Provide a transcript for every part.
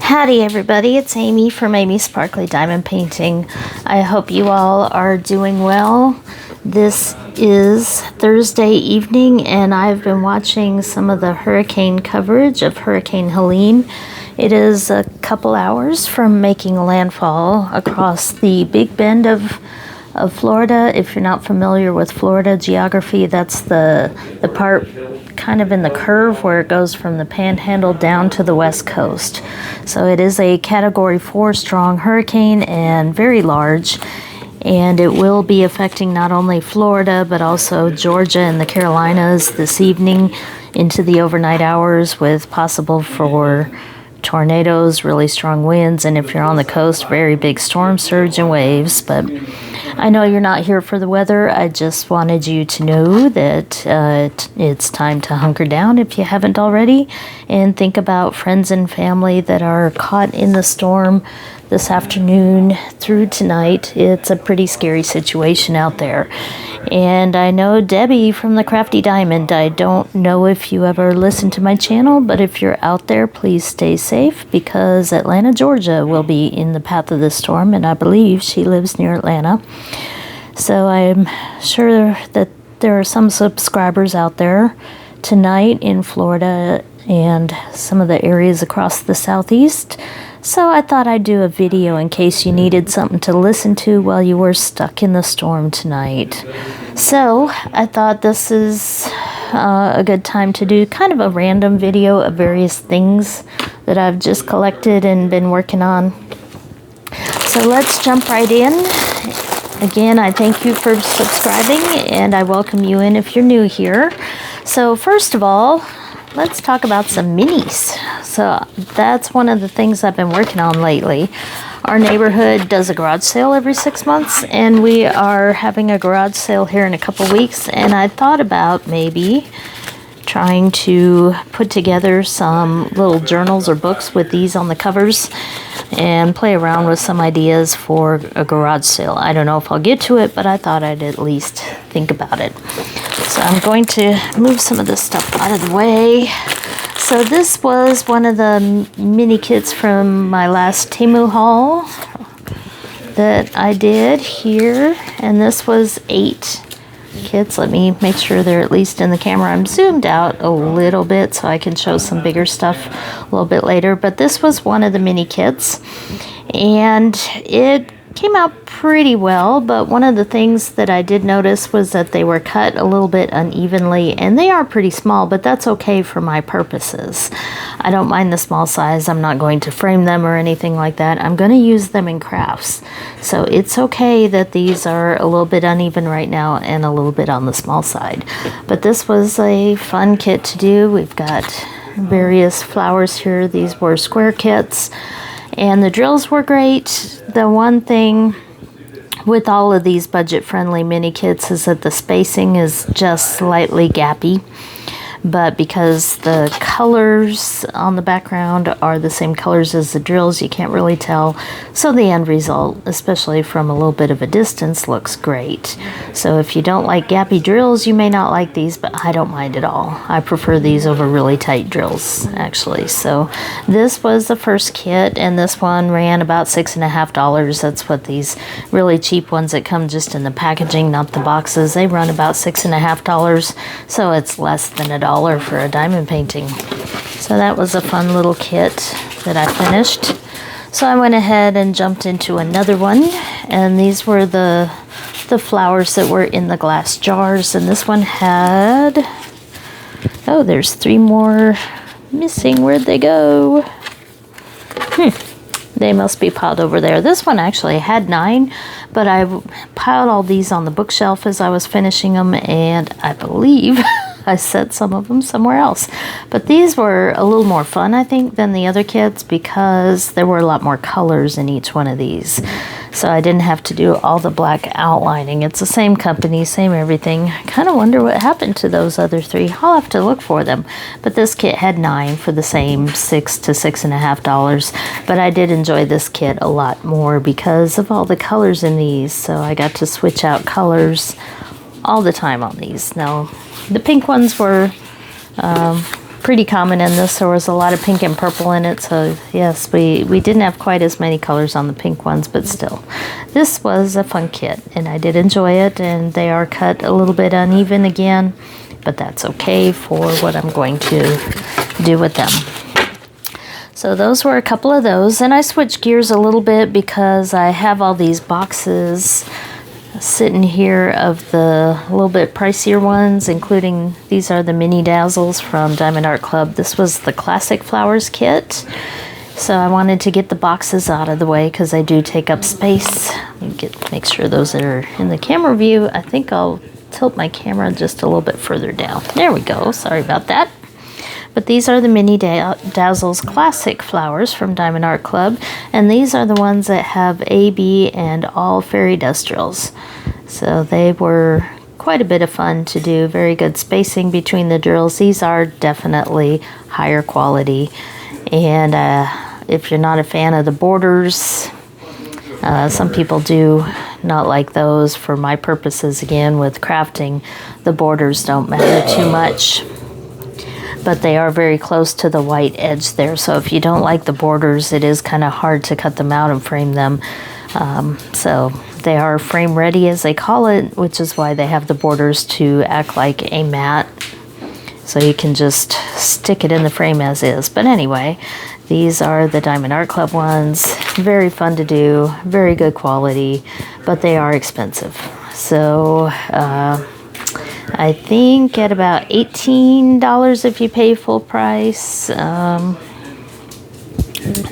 Howdy everybody, it's Amy from Amy's Sparkly Diamond Painting. I hope you all are doing well. This is Thursday evening and I've been watching some of the hurricane coverage of Hurricane Helene. It is a couple hours from making landfall across the Big Bend of Florida. If you're not familiar with Florida geography, that's the part kind of in the curve where it goes from the panhandle down to the west coast. So it is a Category 4 strong hurricane and very large, and it will be affecting not only Florida but also Georgia and the Carolinas this evening into the overnight hours, with possible for tornadoes, really strong winds, and if you're on the coast, very big storm surge and waves. But I know you're not here for the weather. I just wanted you to know that it's time to hunker down if you haven't already, and think about friends and family that are caught in the storm this afternoon through tonight. It's a pretty scary situation out there. And I know Debbie from the Crafty Diamond, I don't know if you ever listen to my channel, but if you're out there, please stay safe, because Atlanta, Georgia will be in the path of this storm, and I believe she lives near Atlanta. So I'm sure that there are some subscribers out there tonight in Florida and some of the areas across the southeast. So I thought I'd do a video in case you needed something to listen to while you were stuck in the storm tonight. So I thought this is a good time to do kind of a random video of various things that I've just collected and been working on. So let's jump right in. Again, I thank you for subscribing, and I welcome you in if you're new here. So first of all, let's talk about some minis. So that's one of the things I've been working on lately. Our neighborhood does a garage sale every 6 months, and we are having a garage sale here in a couple weeks, and I thought about maybe trying to put together some little journals or books with these on the covers and play around with some ideas for a garage sale. I don't know if I'll get to it, but I thought I'd at least think about it. So I'm going to move some of this stuff out of the way. So this was one of the mini kits from my last Temu haul that I did here, and this was 8 kits. Let me make sure they're at least in the camera. I'm zoomed out a little bit so I can show some bigger stuff a little bit later, but this was one of the mini kits, and it came out pretty well. But one of the things that I did notice was that they were cut a little bit unevenly, and they are pretty small, but that's okay for my purposes. I don't mind the small size. I'm not going to frame them or anything like that. I'm going to use them in crafts. So it's okay that these are a little bit uneven right now and a little bit on the small side. But this was a fun kit to do. We've got various flowers here. These were square kits, and the drills were great. The one thing with all of these budget-friendly mini kits is that the spacing is just slightly gappy. But because the colors on the background are the same colors as the drills, you can't really tell. So the end result, especially from a little bit of a distance, looks great. So if you don't like gappy drills, you may not like these, but I don't mind at all. I prefer these over really tight drills, actually. So this was the first kit, and this one ran about $6.50. That's what these really cheap ones that come just in the packaging, not the boxes, they run about $6.50. So it's less than $1 for a diamond painting. So that was a fun little kit that I finished. So I went ahead and jumped into another one, and these were the flowers that were in the glass jars, and this one had, oh, there's 3 more missing. Where'd they go? They must be piled over there. This one actually had 9, but I piled all these on the bookshelf as I was finishing them, and I believe I set some of them somewhere else. But these were a little more fun, I think, than the other kits, because there were a lot more colors in each one of these. So I didn't have to do all the black outlining. It's the same company, same everything. I kind of wonder what happened to those other 3. I'll have to look for them. But this kit had 9 for the same $6 to $6.50. But I did enjoy this kit a lot more because of all the colors in these. So I got to switch out colors all the time on these. Now, the pink ones were pretty common in this. There was a lot of pink and purple in it, so yes, we didn't have quite as many colors on the pink ones, but still. This was a fun kit, and I did enjoy it, and they are cut a little bit uneven again, but that's okay for what I'm going to do with them. So those were a couple of those, and I switched gears a little bit because I have all these boxes sitting here of the little bit pricier ones, including these are the mini dazzles from Diamond Art Club. This was the classic flowers kit, so I wanted to get the boxes out of the way because they do take up space. Make sure those are in the camera view. I think I'll tilt my camera just a little bit further down. There we go. Sorry about that. But these are the mini dazzles classic flowers from Diamond Art Club, and these are the ones that have A, B, and all fairy dust drills. So they were quite a bit of fun to do. Very good spacing between the drills. These are definitely higher quality, and if you're not a fan of the borders, some people do not like those. For my purposes, again, with crafting, the borders don't matter too much, but they are very close to the white edge there. So if you don't like the borders, it is kind of hard to cut them out and frame them. So they are frame ready, as they call it, which is why they have the borders to act like a mat. So you can just stick it in the frame as is. But anyway, these are the Diamond Art Club ones. Very fun to do, very good quality, but they are expensive. So I think at about $18 if you pay full price.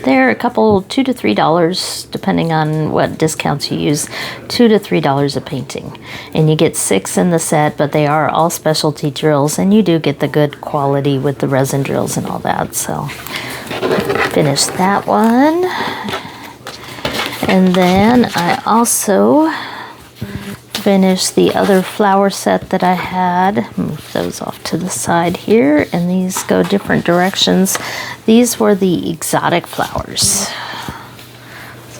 They're a couple, $2 to $3, depending on what discounts you use, $2 to $3 a painting. And you get 6 in the set, but they are all specialty drills, and you do get the good quality with the resin drills and all that. So finish that one. And then I also finish the other flower set that I had. Move those off to the side here, and these go different directions. These were the exotic flowers,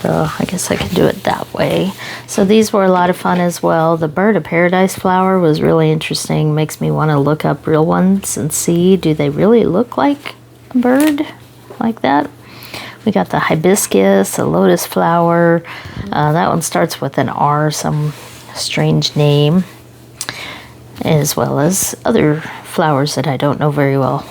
so I guess I can do it that way. So these were a lot of fun as well. The bird of paradise flower was really interesting. Makes me want to look up real ones and see, do they really look like a bird like that? We got the hibiscus, a lotus flower. That one starts with an R, some strange name, as well as other flowers that I don't know very well.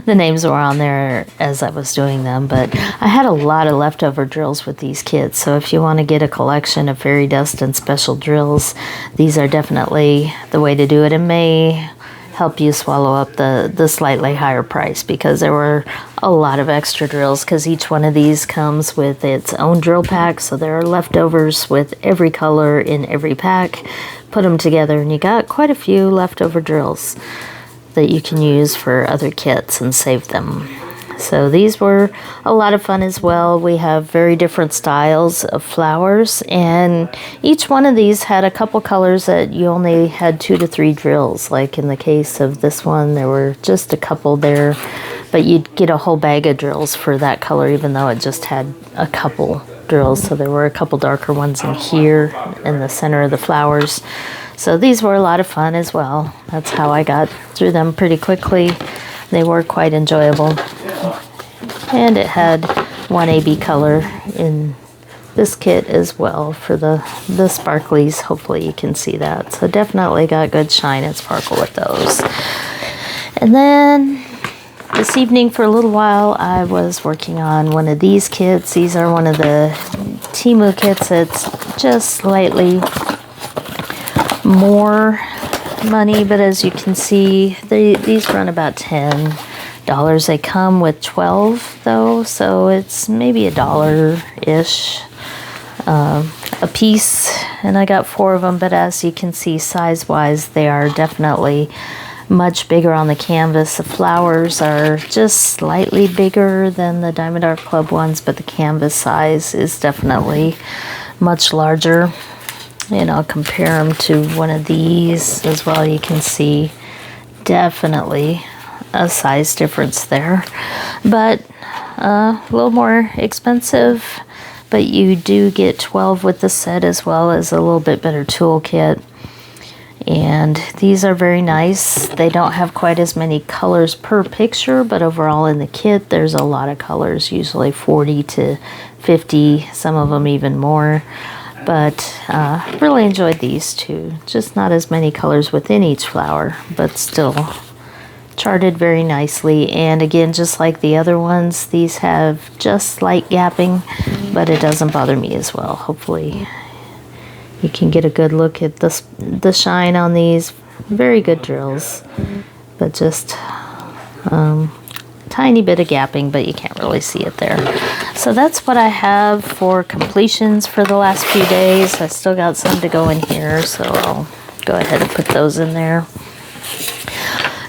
The names were on there as I was doing them, but I had a lot of leftover drills with these kits, so if you want to get a collection of fairy dust and special drills, these are definitely the way to do it. It may help you swallow up the slightly higher price, because there were a lot of extra drills, because each one of these comes with its own drill pack, so there are leftovers with every color in every pack. Put them together and you got quite a few leftover drills that you can use for other kits and save them. So these were a lot of fun as well. We have very different styles of flowers, and each one of these had a couple colors that you only had 2 to 3 drills. Like in the case of this one, there were just a couple there, but you'd get a whole bag of drills for that color, even though it just had a couple drills. So there were a couple darker ones in here in the center of the flowers. So these were a lot of fun as well. That's how I got through them pretty quickly. They were quite enjoyable. And it had one AB color in this kit as well for the sparklies. Hopefully you can see that. So definitely got good shine and sparkle with those. And then this evening for a little while I was working on one of these kits. These are one of the Temu kits. It's just slightly more money, but as you can see, these run about $10. They come with 12 though, so it's maybe $1-ish a piece, and I got 4 of them. But as you can see, size wise, they are definitely much bigger on the canvas. The flowers are just slightly bigger than the Diamond Art Club ones, but the canvas size is definitely much larger. And I'll compare them to one of these as well. You can see definitely a size difference there, but a little more expensive, but you do get 12 with the set, as well as a little bit better toolkit. And these are very nice. They don't have quite as many colors per picture, but overall in the kit there's a lot of colors, usually 40 to 50, some of them even more. But really enjoyed these two. Just not as many colors within each flower, but still charted very nicely. And again, just like the other ones, these have just slight gapping, but it doesn't bother me as well. Hopefully you can get a good look at the shine on these. Very good drills, but just tiny bit of gapping, but you can't really see it there. So that's what I have for completions for the last few days. I still got some to go in here, so I'll go ahead and put those in there.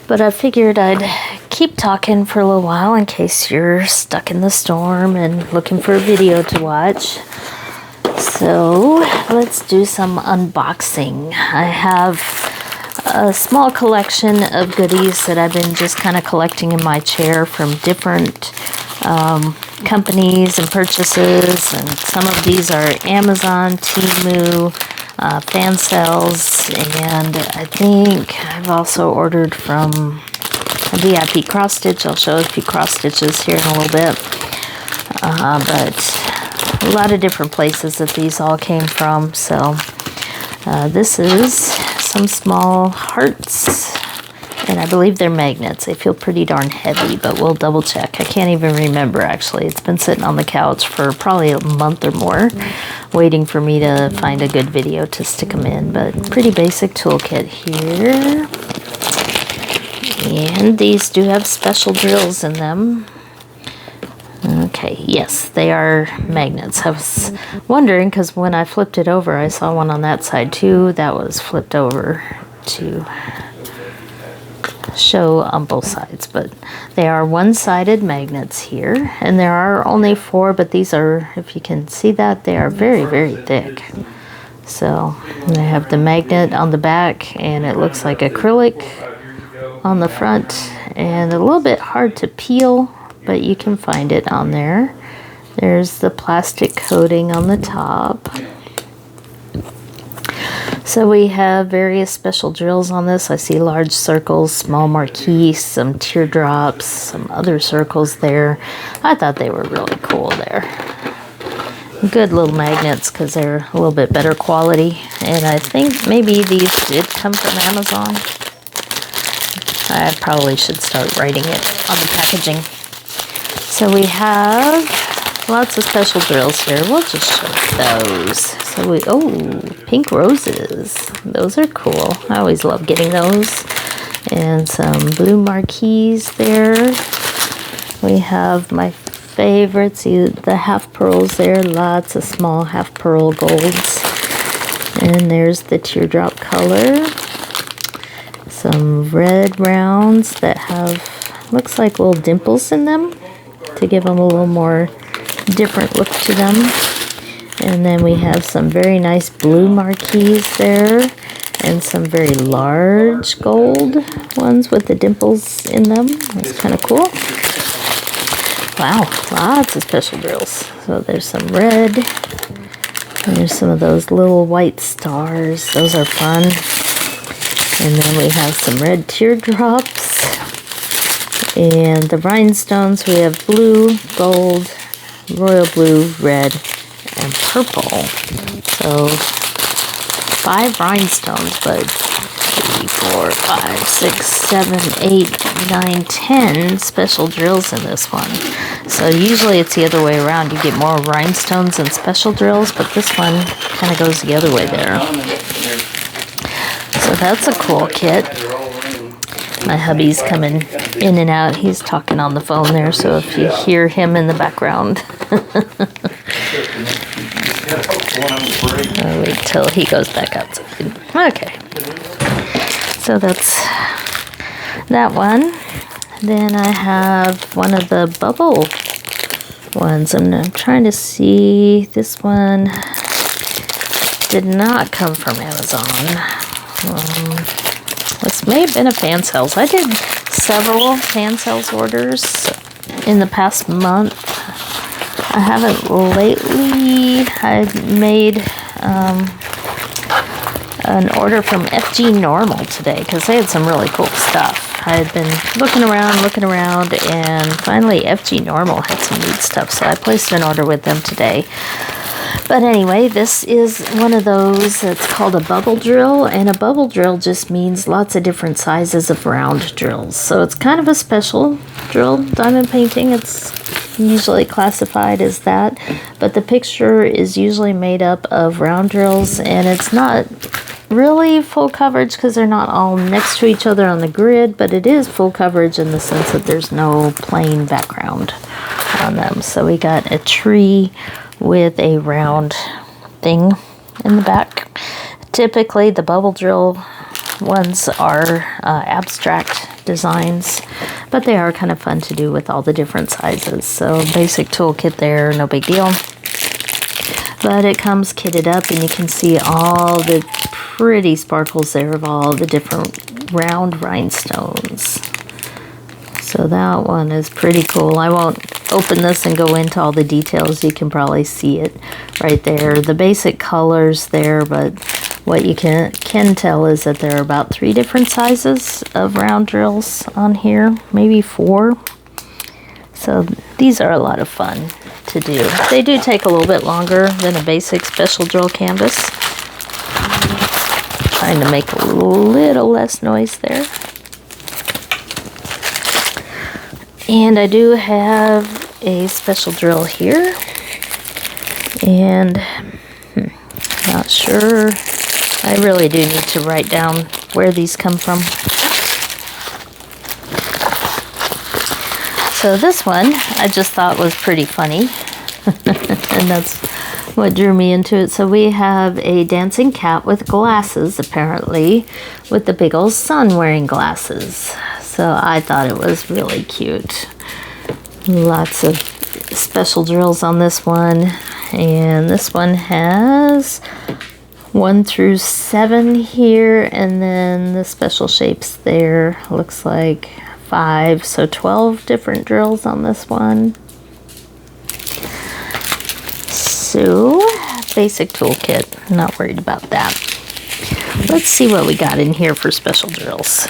But I figured I'd keep talking for a little while in case you're stuck in the storm and looking for a video to watch. So let's do some unboxing. I have a small collection of goodies that I've been just kind of collecting in my chair from different companies and purchases. And some of these are Amazon, Temu, fan sales, and I think I've also ordered from a VIP cross stitch. I'll show a few cross stitches here in a little bit, but a lot of different places that these all came from. So this is some small hearts, and I believe they're magnets. They feel pretty darn heavy, but we'll double check. I can't even remember, actually. It's been sitting on the couch for probably a month or more, waiting for me to find a good video to stick them in. But pretty basic toolkit here. And these do have special drills in them. Okay, yes, they are magnets. I was wondering, because when I flipped it over, I saw one on that side too. That was flipped over to show on both sides, but they are one-sided magnets here, and there are only 4, but these are, if you can see that, they are very, very thick. So they have the magnet on the back, and it looks like acrylic on the front, and a little bit hard to peel, but you can find it on there. There's the plastic coating on the top. So we have various special drills on this. I see large circles, small marquee, some teardrops, some other circles there. I thought they were really cool there. Good little magnets because they're a little bit better quality. And I think maybe these did come from Amazon. I probably should start writing it on the packaging. So we have lots of special drills here. We'll just show those. So we, oh, pink roses. Those are cool. I always love getting those. And some blue marquees there. We have my favorites, the half pearls there. Lots of small half pearl golds. And there's the teardrop color. Some red rounds that have, looks like little dimples in them to give them a little more different look to them. And then we have some very nice blue marquees there, and some very large gold ones with the dimples in them. That's kind of cool. Wow, lots of special drills. So there's some red, and there's some of those little white stars. Those are fun. And then we have some red teardrops. And the rhinestones, we have blue, gold, royal blue, red, and purple. So 5 rhinestones, but 3, 4, 5, 6, 7, 8, 9, 10 special drills in this one. So usually it's the other way around. You get more rhinestones and special drills, but this one kind of goes the other way there. So that's a cool kit. My hubby's coming in and out. He's talking on the phone there, so if you hear him in the background, I'll wait till he goes back outside. Okay. So that's that one. Then I have one of the bubble ones. I'm trying to see. This one did not come from Amazon. This may have been a fan sales. I did several fan sales orders in the past month. I haven't lately. I made an order from FG Normal today because they had some really cool stuff. I had been looking around, and finally FG Normal had some neat stuff, so I placed an order with them today. But anyway, this is one of those that's called a bubble drill, and a bubble drill just means lots of different sizes of round drills. So it's kind of a special drill, diamond painting. It's usually classified as that, but the picture is usually made up of round drills, and it's not really full coverage because they're not all next to each other on the grid, but it is full coverage in the sense that there's no plain background on them. So we got a tree with a round thing in the back. Typically the bubble drill ones are abstract designs, but they are kind of fun to do with all the different sizes. So basic toolkit there, no big deal. But it comes kitted up, and you can see all the pretty sparkles there of all the different round rhinestones. So that one is pretty cool. I won't open this and go into all the details. You can probably see it right there. The basic colors there, but what you can tell is that there are about 3 different sizes of round drills on here, maybe 4. So these are a lot of fun to do. They do take a little bit longer than a basic special drill canvas. Trying to make a little less noise there. And I do have a special drill here, and not sure. I really do need to write down where these come from. So this one I just thought was pretty funny, and that's what drew me into it. So we have a dancing cat with glasses, apparently, with the big old sun wearing glasses. So I thought it was really cute. Lots of special drills on this one, and this one has 1 through 7 here, and then the special shapes there looks like 5, so 12 different drills on this one. So basic toolkit, not worried about that. Let's see what we got in here for special drills.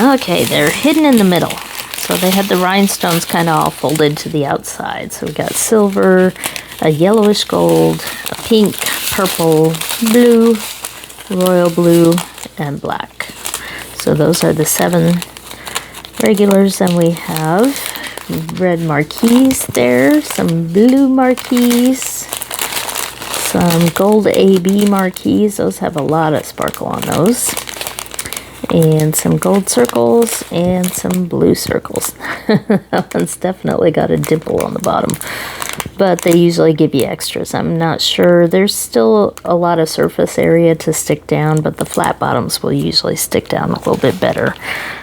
Okay, they're hidden in the middle. So they had the rhinestones kind of all folded to the outside. So we got silver, a yellowish gold, a pink, purple, blue, royal blue, and black. So those are the 7 regulars. And we have red marquise there, some blue marquise, some gold AB marquise. Those have a lot of sparkle on those. And some gold circles and some blue circles. That one's definitely got a dimple on the bottom, but they usually give you extras. I'm not sure. There's still a lot of surface area to stick down, but the flat bottoms will usually stick down a little bit better.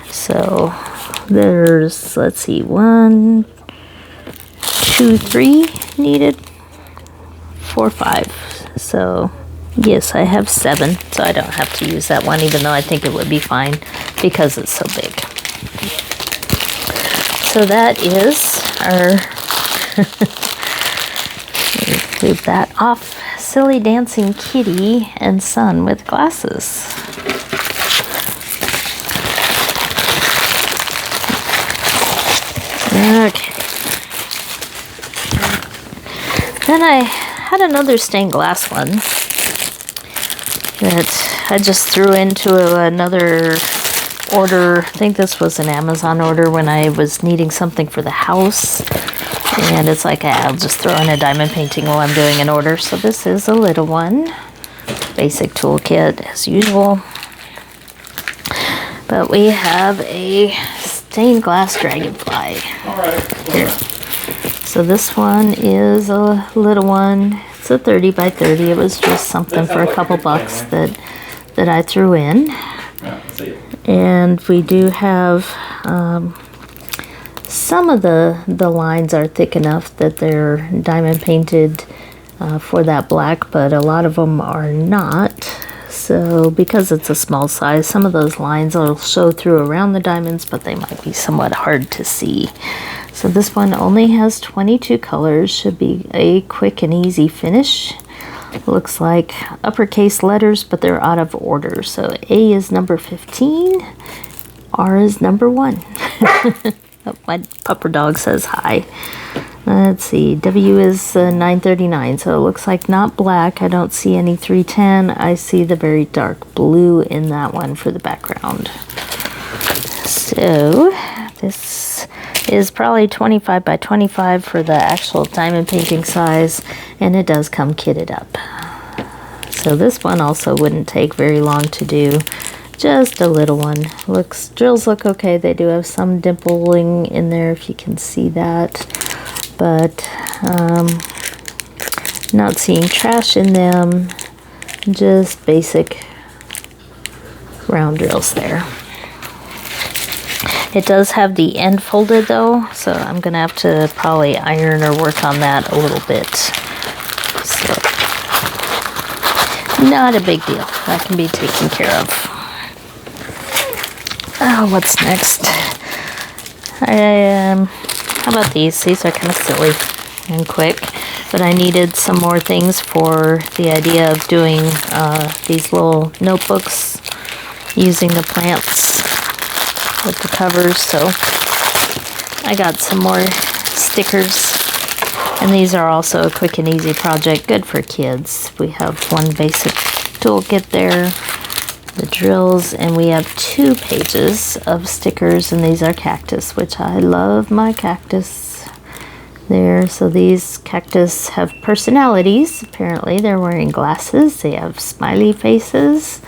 So there's, let's see, 1, 2, 3 needed, 4, 5. So yes, I have 7, so I don't have to use that one, even though I think it would be fine because it's so big. So that is our move that off. Silly dancing kitty and sun with glasses. Okay. Then I had another stained glass one that I just threw into another order. I think this was an Amazon order when I was needing something for the house. And it's like, I'll just throw in a diamond painting while I'm doing an order. So this is a little one. Basic toolkit as usual. But we have a stained glass dragonfly. Here. So this one is a little one. It's a 30 by 30. It was just something for a couple bucks that I threw in. And we do have some of the lines are thick enough that they're diamond painted for that black, but a lot of them are not. So because it's a small size, some of those lines will show through around the diamonds, but they might be somewhat hard to see. So this one only has 22 colors, should be a quick and easy finish. Looks like uppercase letters, but they're out of order. So A is number 15, R is number 1. Oh, my pupper dog says hi. Let's see, W is 939, so it looks like not black. I don't see any 310. I see the very dark blue in that one for the background. So this is probably 25 by 25 for the actual diamond painting size, and it does come kitted up. So this one also wouldn't take very long to do. Just a little one. Drills look okay. They do have some dimpling in there if you can see that, but not seeing trash in them. Just basic round drills there. It does have the end folded though, so I'm gonna have to probably iron or work on that a little bit. So not a big deal. That can be taken care of. Oh, what's next? How about these? These are kind of silly and quick, but I needed some more things for the idea of doing these little notebooks using the plants with the covers. So I got some more stickers, and these are also a quick and easy project, good for kids. We have one basic toolkit there, the drills, and we have 2 pages of stickers, and these are cactus, which I love my cactus there. So these cactus have personalities. Apparently they're wearing glasses, they have smiley faces.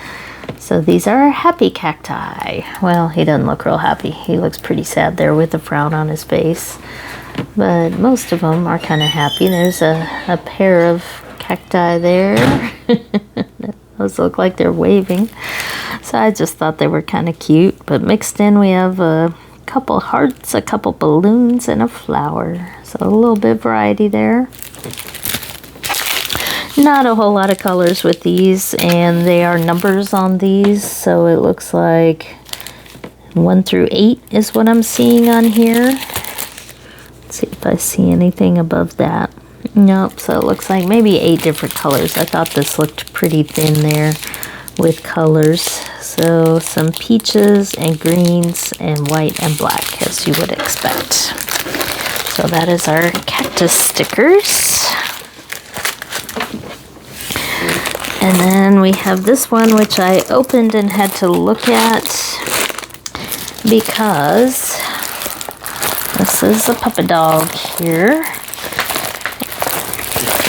So these are happy cacti. Well, he doesn't look real happy. He looks pretty sad there with a frown on his face, but most of them are kind of happy. There's a pair of cacti there. Those look like they're waving. So I just thought they were kind of cute. But mixed in we have a couple hearts, a couple balloons, and a flower. So a little bit of variety there. Not a whole lot of colors with these, and they are numbers on these. So it looks like 1 through 8 is what I'm seeing on here. Let's see if I see anything above that. Nope, so it looks like maybe 8 different colors. I thought this looked pretty thin there with colors. So some peaches and greens and white and black, as you would expect. So that is our cactus stickers. And then we have this one, which I opened and had to look at because this is a puppy dog here.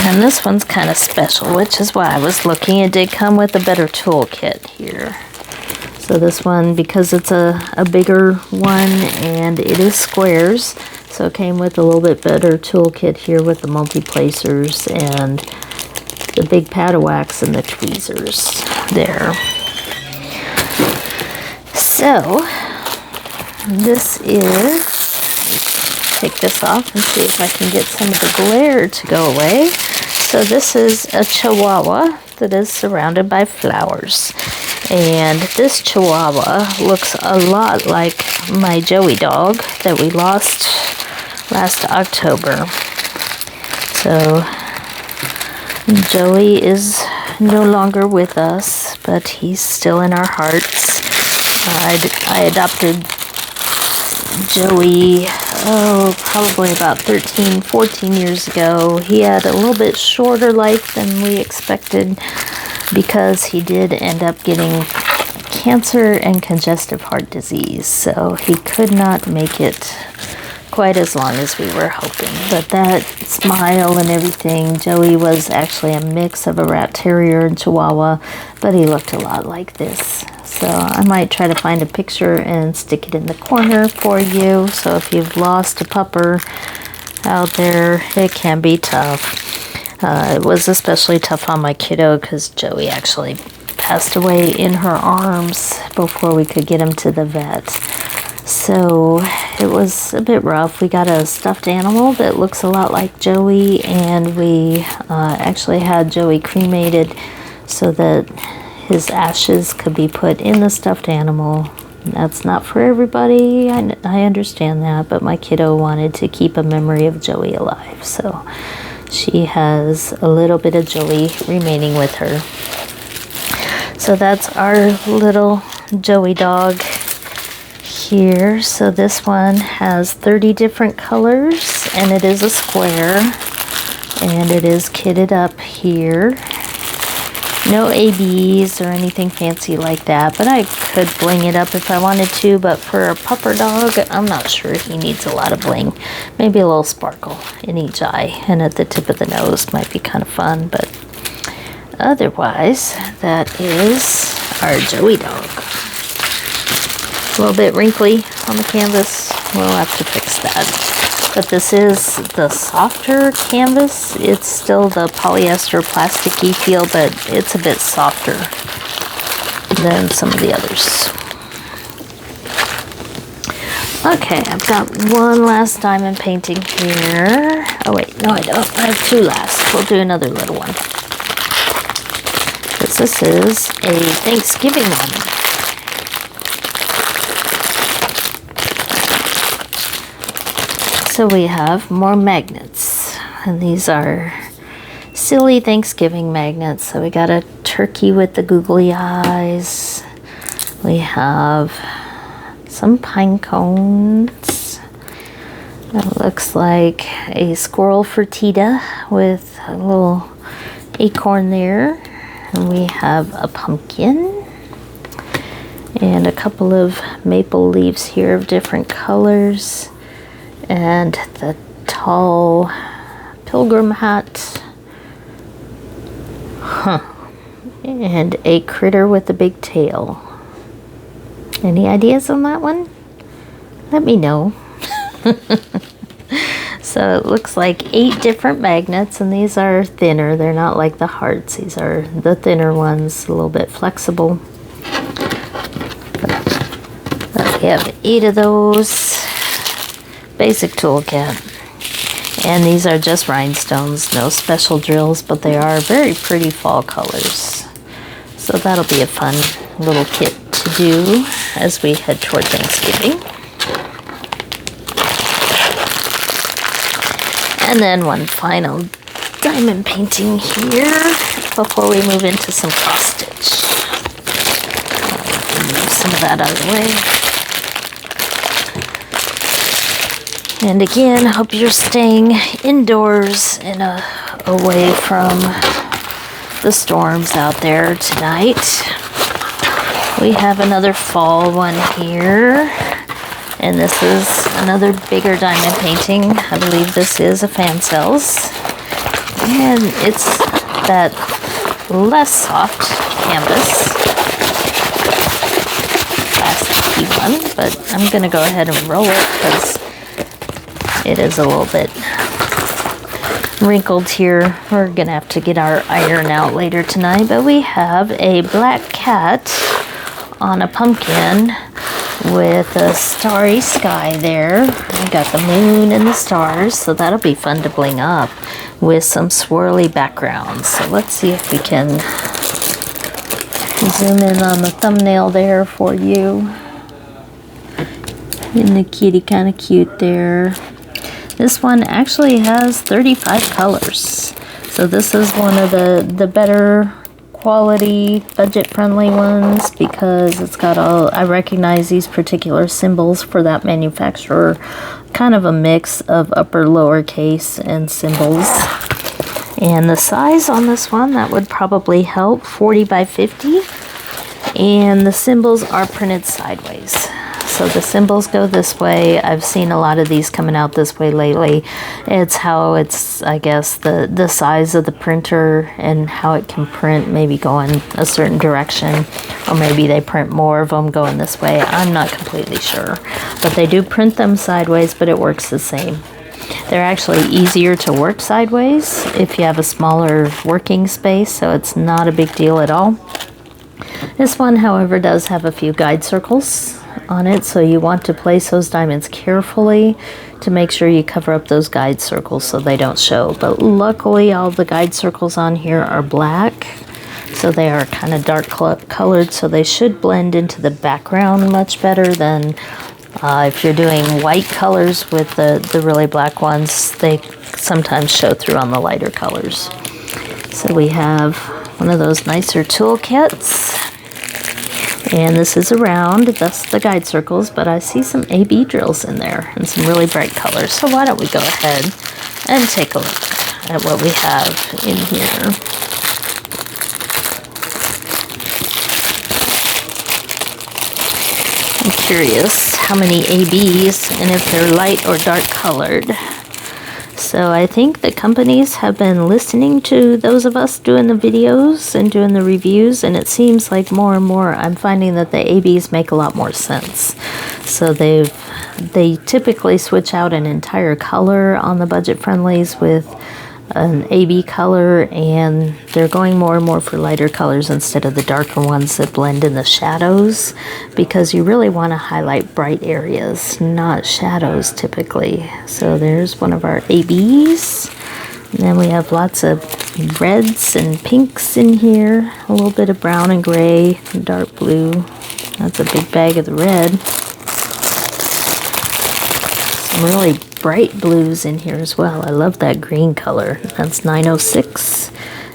And this one's kind of special, which is why I was looking. It did come with a better toolkit here. So this one, because it's a bigger one and it is squares, so it came with a little bit better toolkit here with the multi-placers and the big paddle wax and the tweezers there. So this is, take this off and see if I can get some of the glare to go away. So this is a Chihuahua that is surrounded by flowers. And this Chihuahua looks a lot like my Joey dog that we lost last October. So Joey is no longer with us, but he's still in our hearts. I adopted Joey, probably about 13, 14 years ago. He had a little bit shorter life than we expected because he did end up getting cancer and congestive heart disease. So he could not make it quite as long as we were hoping. But that smile and everything, Joey was actually a mix of a rat terrier and Chihuahua, but he looked a lot like this. So I might try to find a picture and stick it in the corner for you. So if you've lost a pupper out there, it can be tough. It was especially tough on my kiddo because Joey actually passed away in her arms before we could get him to the vet. So it was a bit rough. We got a stuffed animal that looks a lot like Joey, and we actually had Joey cremated so that his ashes could be put in the stuffed animal That's not for everybody. I understand that, but my kiddo wanted to keep a memory of Joey alive, so she has a little bit of Joey remaining with her. So that's our little Joey dog here. So this one has 30 different colors, and it is a square, and it is kitted up here. No ABs or anything fancy like that, but I could bling it up if I wanted to. But for a pupper dog, I'm not sure he needs a lot of bling. Maybe a little sparkle in each eye and at the tip of the nose might be kind of fun, but otherwise, that is our Joey dog. A little bit wrinkly on the canvas. We'll have to fix that. But this is the softer canvas. It's still the polyester plasticky feel, but it's a bit softer than some of the others. Okay, I've got one last diamond painting here. Oh wait, no I don't. I have two last. We'll do another little one. This is a Thanksgiving one. So we have more magnets, and these are silly Thanksgiving magnets. So we got a turkey with the googly eyes. We have some pine cones. That looks like a squirrel fertitta with a little acorn there. And we have a pumpkin and a couple of maple leaves here of different colors. And the tall pilgrim hat. And a critter with a big tail. Any ideas on that one? Let me know. So it looks like 8 different magnets, and these are thinner. They're not like the hearts. These are the thinner ones, a little bit flexible. But we have 8 of those. Basic toolkit, and these are just rhinestones, no special drills, but they are very pretty fall colors, so that'll be a fun little kit to do as we head toward Thanksgiving. And then one final diamond painting here before we move into some cross stitch. Move some of that out of the way. And again, hope you're staying indoors and away from the storms out there tonight. We have another fall one here. And this is another bigger diamond painting. I believe this is a fan cells. And it's that less soft canvas. Plasticky one, but I'm going to go ahead and roll it because it is a little bit wrinkled here. We're gonna have to get our iron out later tonight, but we have a black cat on a pumpkin with a starry sky there. We got the moon and the stars, so that'll be fun to bling up with some swirly backgrounds. So let's see if we can zoom in on the thumbnail there for you. And the kitty kind of cute there. This one actually has 35 colors. So this is one of the better quality, budget-friendly ones because it's got all, I recognize these particular symbols for that manufacturer. Kind of a mix of upper, lowercase, and symbols. And the size on this one, that would probably help, 40 by 50. And the symbols are printed sideways. So the symbols go this way. I've seen a lot of these coming out this way lately. It's how it's, I guess, the size of the printer and how it can print, maybe going a certain direction, or maybe they print more of them going this way. I'm not completely sure. But they do print them sideways, but it works the same. They're actually easier to work sideways if you have a smaller working space, so it's not a big deal at all. This one, however, does have a few guide circles on it, so you want to place those diamonds carefully to make sure you cover up those guide circles so they don't show. But luckily all the guide circles on here are black, So they are kind of dark colored, so they should blend into the background much better than if you're doing white colors with the really black ones. They sometimes show through on the lighter colors. So we have one of those nicer toolkits. And this is a round, that's the guide circles, but I see some AB drills in there and some really bright colors. So why don't we go ahead and take a look at what we have in here. I'm curious how many ABs and if they're light or dark colored. So I think the companies have been listening to those of us doing the videos and doing the reviews, and it seems like more and more I'm finding that the ABs make a lot more sense. So they typically switch out an entire color on the budget friendlies with an AB color, and they're going more and more for lighter colors instead of the darker ones that blend in the shadows, because you really want to highlight bright areas, not shadows typically. So there's one of our ABs, and then we have lots of reds and pinks in here, a little bit of brown and gray and dark blue. That's a big bag of the red. Some really bright blues in here as well. I love that green color. That's 906,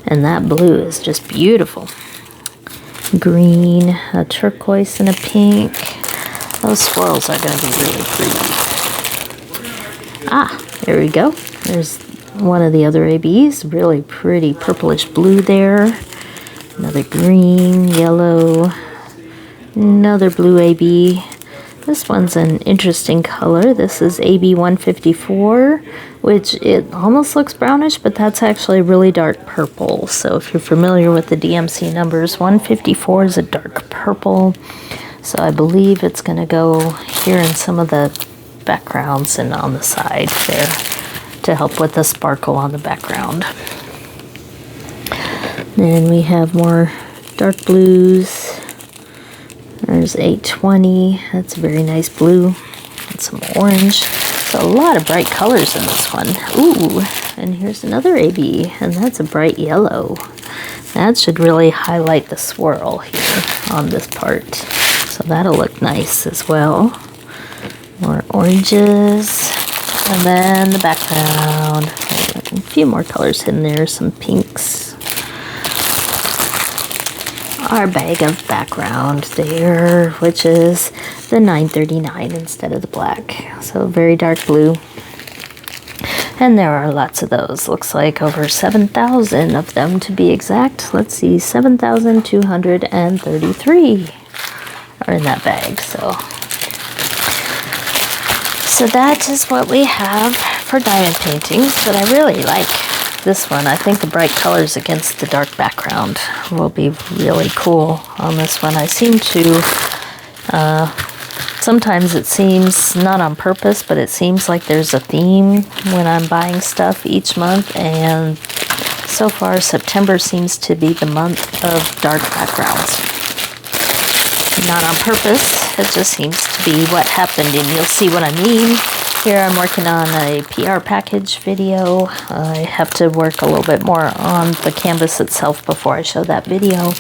and that blue is just beautiful. Green, a turquoise, and a pink. Those swirls are going to be really pretty. Ah, there we go. There's one of the other ABs. Really pretty purplish blue there. Another green, yellow, another blue AB. This one's an interesting color. This is AB 154, which it almost looks brownish, but that's actually really dark purple. So if you're familiar with the DMC numbers, 154 is a dark purple. So I believe it's going to go here in some of the backgrounds and on the side there to help with the sparkle on the background. Then we have more dark blues. There's 820, that's a very nice blue, and some orange. So a lot of bright colors in this one. Ooh, and here's another AB, and that's a bright yellow. That should really highlight the swirl here on this part. So that'll look nice as well. More oranges, and then the background. A few more colors hidden there, some pinks. Our bag of background there, which is the 939 instead of the black. So very dark blue. And there are lots of those. Looks like over 7,000 of them to be exact. Let's see, 7,233 are in that bag. So that is what we have for diamond paintings, but I really like this one. I think the bright colors against the dark background will be really cool on this one. I seem to, sometimes it seems, not on purpose, but it seems like there's a theme when I'm buying stuff each month, and so far September seems to be the month of dark backgrounds. Not on purpose, it just seems to be what happened, and you'll see what I mean. Here I'm working on a PR package video. I have to work a little bit more on the canvas itself before I show that video.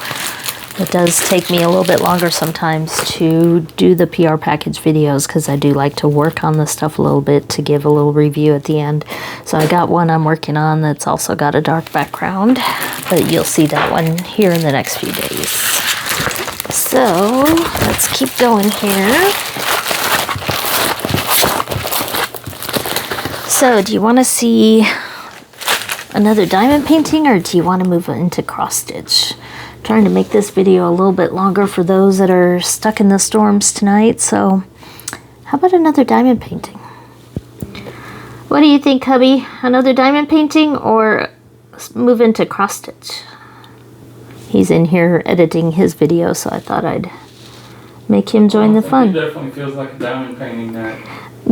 It does take me a little bit longer sometimes to do the PR package videos because I do like to work on the stuff a little bit to give a little review at the end. So I got one I'm working on that's also got a dark background, but you'll see that one here in the next few days. So let's keep going here. So, do you want to see another diamond painting, or do you want to move into cross stitch? I'm trying to make this video a little bit longer for those that are stuck in the storms tonight. So, how about another diamond painting? What do you think, hubby? Another diamond painting, or move into cross stitch? He's in here editing his video, so I thought I'd make him join the fun. It definitely feels like a diamond painting that.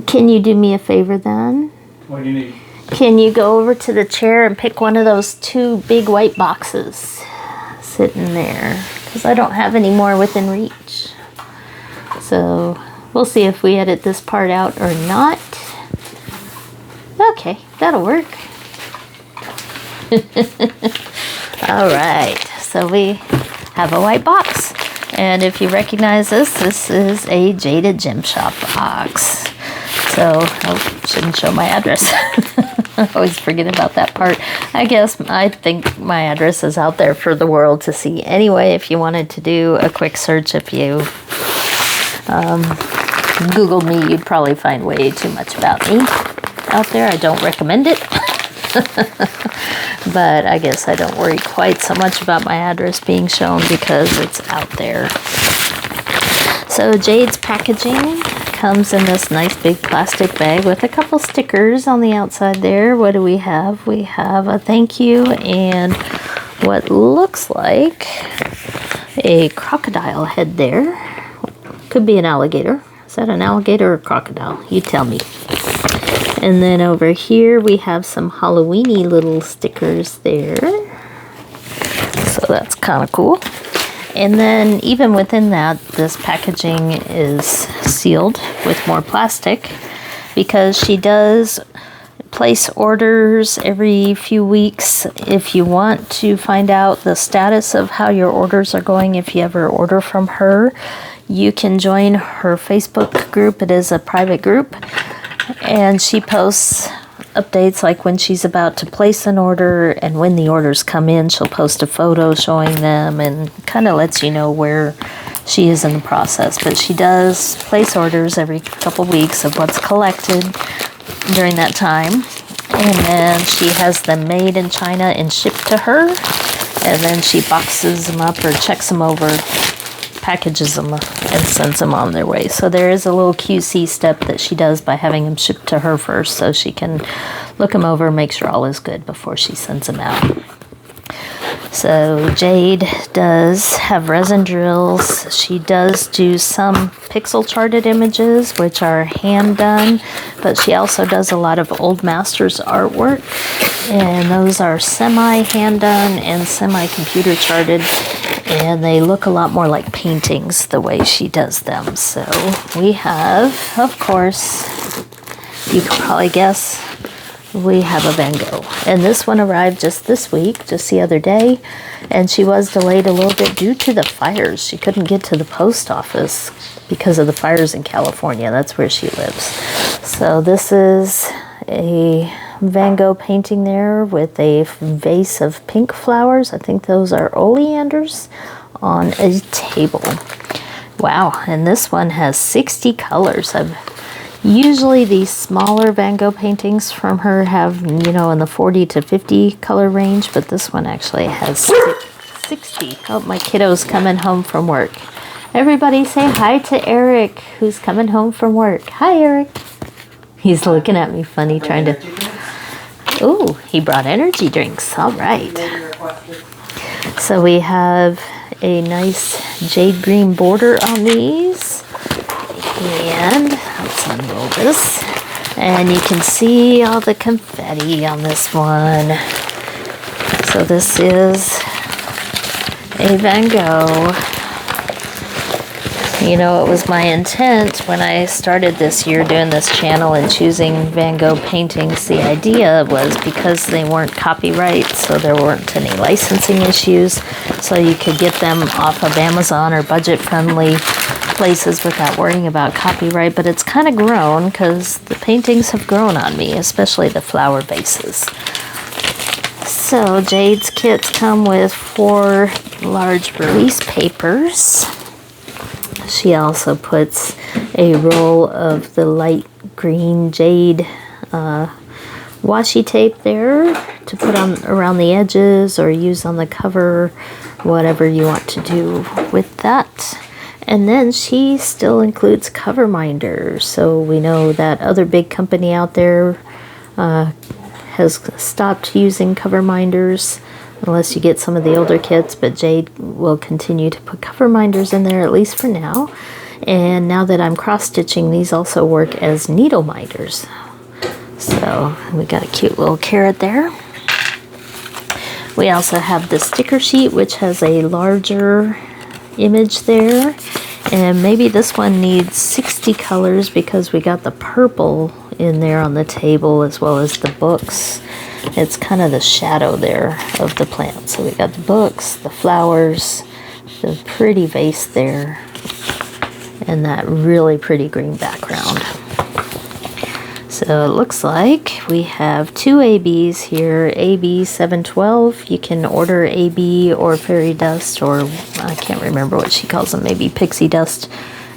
Can you do me a favor then? What do you need? Can you go over to the chair and pick one of those two big white boxes sitting there? Because I don't have any more within reach. So we'll see if we edit this part out or not. Okay, that'll work. All right, So we have a white box. And if you recognize this is a Jaded Gem Shop box. So, shouldn't show my address. I always forget about that part. I think my address is out there for the world to see. Anyway, if you wanted to do a quick search, if you Googled me, you'd probably find way too much about me out there. I don't recommend it. But I guess I don't worry quite so much about my address being shown because it's out there. So Jade's packaging comes in this nice big plastic bag with a couple stickers on the outside there. What do we have? We have a thank you and what looks like a crocodile head there. Could be an alligator. Is that an alligator or a crocodile? You tell me. And then over here we have some Halloweeny little stickers there. So that's kind of cool. And then even within that, this packaging is sealed with more plastic because she does place orders every few weeks. If you want to find out the status of how your orders are going, if you ever order from her, you can join her Facebook group. It is a private group. And she posts updates like when she's about to place an order and when the orders come in, she'll post a photo showing them and kind of lets you know where she is in the process. But she does place orders every couple weeks of what's collected during that time. And then she has them made in China and shipped to her. And then she boxes them up or checks them over, packages them and sends them on their way. So there is a little QC step that she does by having them shipped to her first so she can look them over, make sure all is good before she sends them out. So Jade does have resin drills. She does do some pixel charted images, which are hand done, but she also does a lot of old masters artwork, and those are semi hand done and semi computer charted, and they look a lot more like paintings the way she does them. So we have, of course, you can probably guess, we have a Van Gogh. And this one arrived just this week, just the other day, and she was delayed a little bit due to the fires. She couldn't get to the post office because of the fires in California. That's where she lives. So this is a Van Gogh painting there with a vase of pink flowers. I think those are oleanders on a table. Wow, and this one has 60 colors. Usually these smaller Van Gogh paintings from her have, in the 40 to 50 color range, but this one actually has 60. Oh, my kiddo's coming home from work. Everybody say hi to Eric, who's coming home from work. Hi, Eric. He's looking at me funny, trying to... Ooh, he brought energy drinks. All right. So we have a nice jade green border on these. And let's unroll this. And you can see all the confetti on this one. So this is a Van Gogh. It was my intent when I started this year doing this channel and choosing Van Gogh paintings. The idea was because they weren't copyright, so there weren't any licensing issues, so you could get them off of Amazon or budget-friendly places without worrying about copyright. But it's kind of grown because the paintings have grown on me, especially the flower vases. So Jade's kits come with 4 large release papers. She also puts a roll of the light green jade washi tape there to put on around the edges or use on the cover, whatever you want to do with that. And then she still includes cover minders. So we know that other big company out there has stopped using cover minders unless you get some of the older kits, but Jade will continue to put cover minders in there, at least for now. And now that I'm cross-stitching, these also work as needle minders. So we got a cute little carrot there. We also have the sticker sheet, which has a larger image there. And maybe this one needs 60 colors because we got the purple in there on the table as well as the books. It's kind of the shadow there of the plant. So we got the books, the flowers, the pretty vase there, and that really pretty green background. So it looks like we have two ABs here, AB 712. You can order AB or fairy dust, or I can't remember what she calls them, maybe pixie dust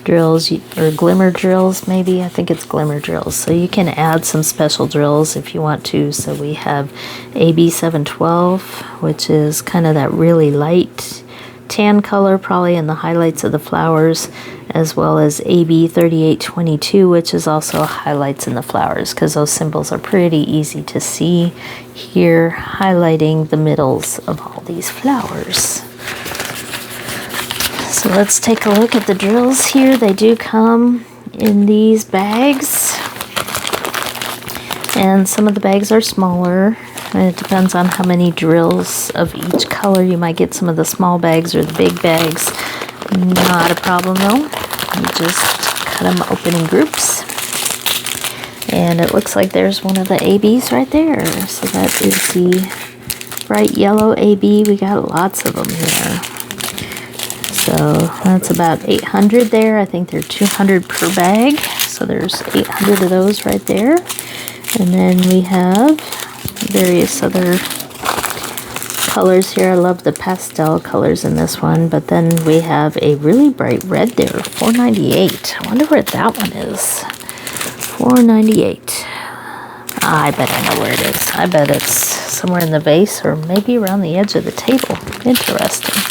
drills or glimmer drills maybe. I think it's glimmer drills. So you can add some special drills if you want to. So we have AB 712, which is kind of that really light tan color, probably in the highlights of the flowers, as well as AB 3822, which is also highlights in the flowers, because those symbols are pretty easy to see here, highlighting the middles of all these flowers. So let's take a look at the drills here. They do come in these bags, and some of the bags are smaller. It depends on how many drills of each color. You might get some of the small bags or the big bags. Not a problem though. You just cut them open in groups. And it looks like there's one of the ABs right there. So that is the bright yellow AB. We got lots of them here. So that's about 800 there. I think they're 200 per bag. So there's 800 of those right there. And then we have various other colors here. I love the pastel colors in this one, but then we have a really bright red there, 498. I wonder where that one is. 498. I bet I know where it is. I bet it's somewhere in the vase or maybe around the edge of the table. Interesting.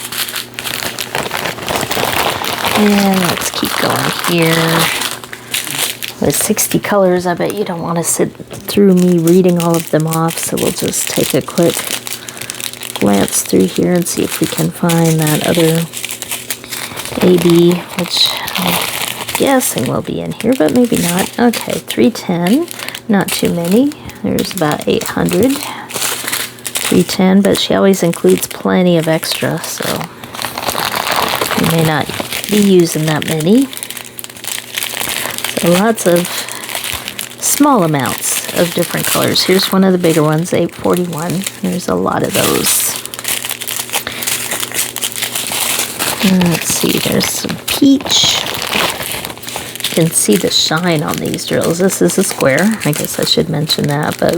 And let's keep going here. With 60 colors, I bet you don't want to sit through me reading all of them off, so we'll just take a quick glance through here and see if we can find that other AB, which I'm guessing will be in here, but maybe not. Okay, 310, not too many. There's about 800. 310, but she always includes plenty of extra, so you may not be using that many. So lots of small amounts of different colors. Here's one of the bigger ones, 841. There's a lot of those. Let's see, there's some peach. You can see the shine on these drills. This is a square. I guess I should mention that, but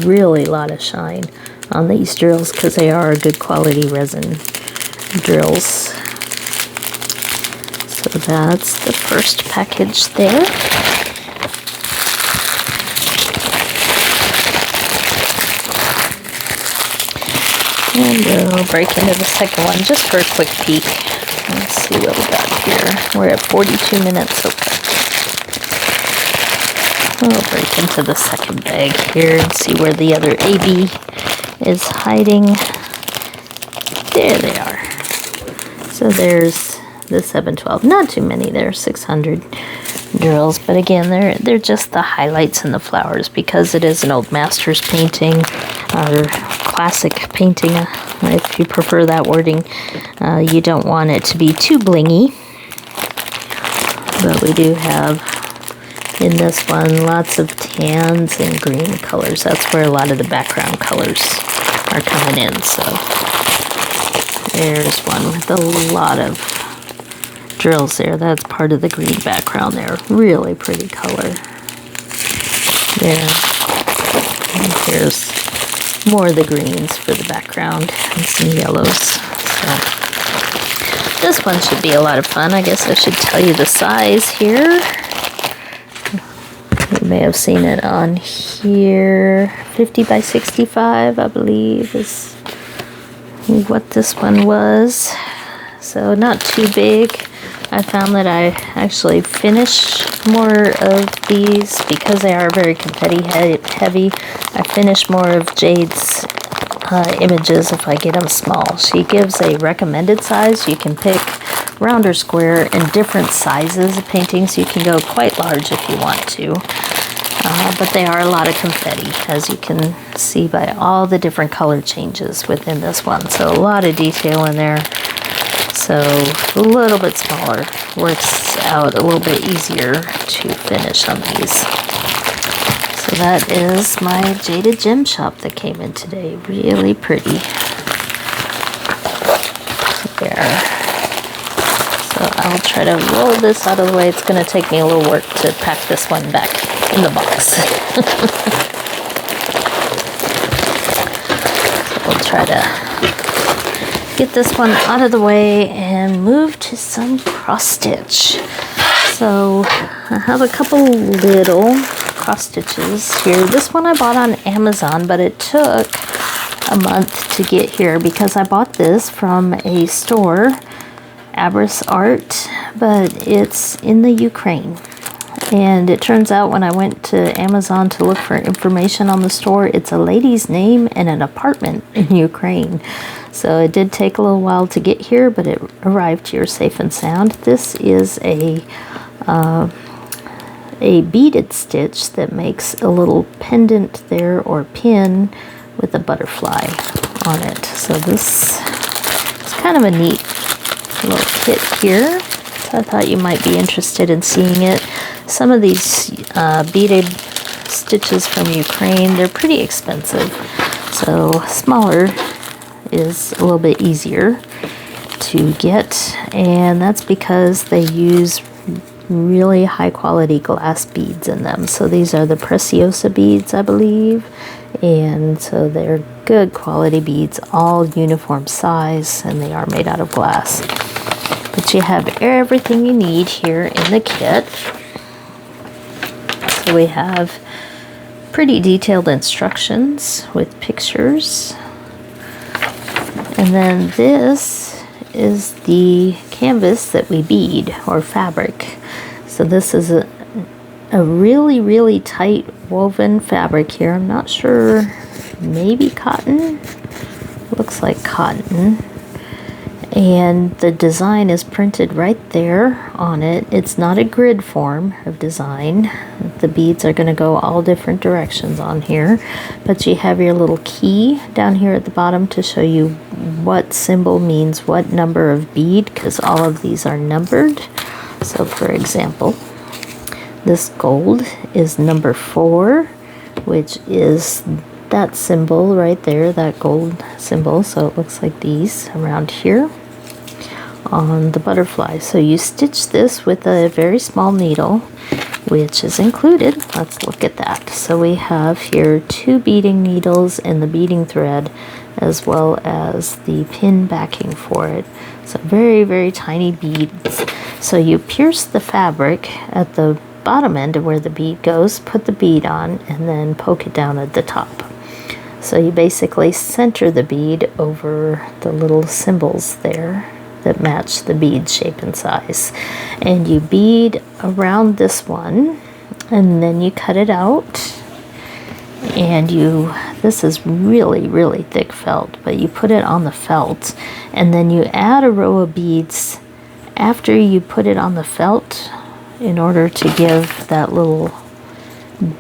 really a lot of shine on these drills because they are good quality resin drills. So that's the first package there. And we'll break into the second one just for a quick peek. Let's see what we got here. We're at 42 minutes. Okay. We'll break into the second bag here and see where the other AB is hiding. There they are. So there's the 712. Not too many there, 600 drills. But again, they're just the highlights in the flowers because it is an old master's painting or classic painting, if you prefer that wording. You don't want it to be too blingy. But we do have in this one lots of tans and green colors. That's where a lot of the background colors are coming in. So there's one with a lot of drills there. That's part of the green background there. Really pretty color there. And here's more of the greens for the background and some yellows. So this one should be a lot of fun. I guess I should tell you the size here. You may have seen it on here. 50 by 65, I believe, is what this one was. So not too big. I found that I actually finish more of these because they are very confetti heavy. I finish more of Jade's images if I get them small. She gives a recommended size. You can pick round or square and different sizes of paintings. You can go quite large if you want to. But they are a lot of confetti, as you can see by all the different color changes within this one. So a lot of detail in there. So a little bit smaller works out a little bit easier to finish on these. So So that is my Jaded Gem Shop that came in today. Really pretty. There. So I'll try to roll this out of the way. It's going to take me a little work to pack this one back in the box. So we'll try to get this one out of the way and move to some cross stitch. So I have a couple little cross stitches here. This one I bought on Amazon, but it took a month to get here because I bought this from a store, Abris Art, but it's in the Ukraine. And it turns out when I went to Amazon to look for information on the store, it's a lady's name and an apartment in Ukraine. So it did take a little while to get here, but it arrived here safe and sound. This is a beaded stitch that makes a little pendant there or pin with a butterfly on it. So this is kind of a neat little kit here. So I thought you might be interested in seeing it. Some of these beaded stitches from Ukraine, they're pretty expensive. So smaller is a little bit easier to get, and that's because they use really high quality glass beads in them. So these are the Preciosa beads, I believe, and so they're good quality beads, all uniform size, and they are made out of glass. But you have everything you need here in the kit. So we have pretty detailed instructions with pictures. And then this is the canvas that we bead, or fabric. So this is a really, really tight woven fabric here. I'm not sure, maybe cotton? Looks like cotton. And the design is printed right there on it. It's not a grid form of design. The beads are going to go all different directions on here. But you have your little key down here at the bottom to show you what symbol means what number of bead, because all of these are numbered. So for example, this gold is number 4, which is that symbol right there, that gold symbol. So it looks like these around here on the butterfly. So you stitch this with a very small needle, which is included. Let's look at that. So we have here 2 beading needles and the beading thread, as well as the pin backing for it. So very, very tiny beads. So you pierce the fabric at the bottom end of where the bead goes, put the bead on, and then poke it down at the top. So you basically center the bead over the little symbols there that match the bead shape and size. And you bead around this one, and then you cut it out. And this is really, really thick felt, but you put it on the felt, and then you add a row of beads after you put it on the felt in order to give that little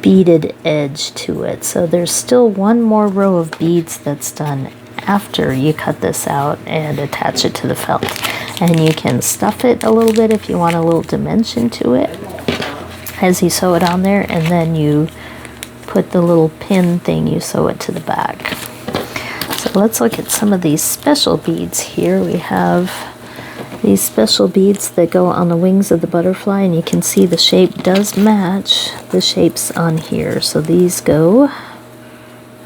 beaded edge to it. So there's still one more row of beads that's done after you cut this out and attach it to the felt. And you can stuff it a little bit if you want a little dimension to it as you sew it on there, and then you put the little pin thing, you sew it to the back. So let's look at some of these special beads here. We have these special beads that go on the wings of the butterfly, and you can see the shape does match the shapes on here. So these go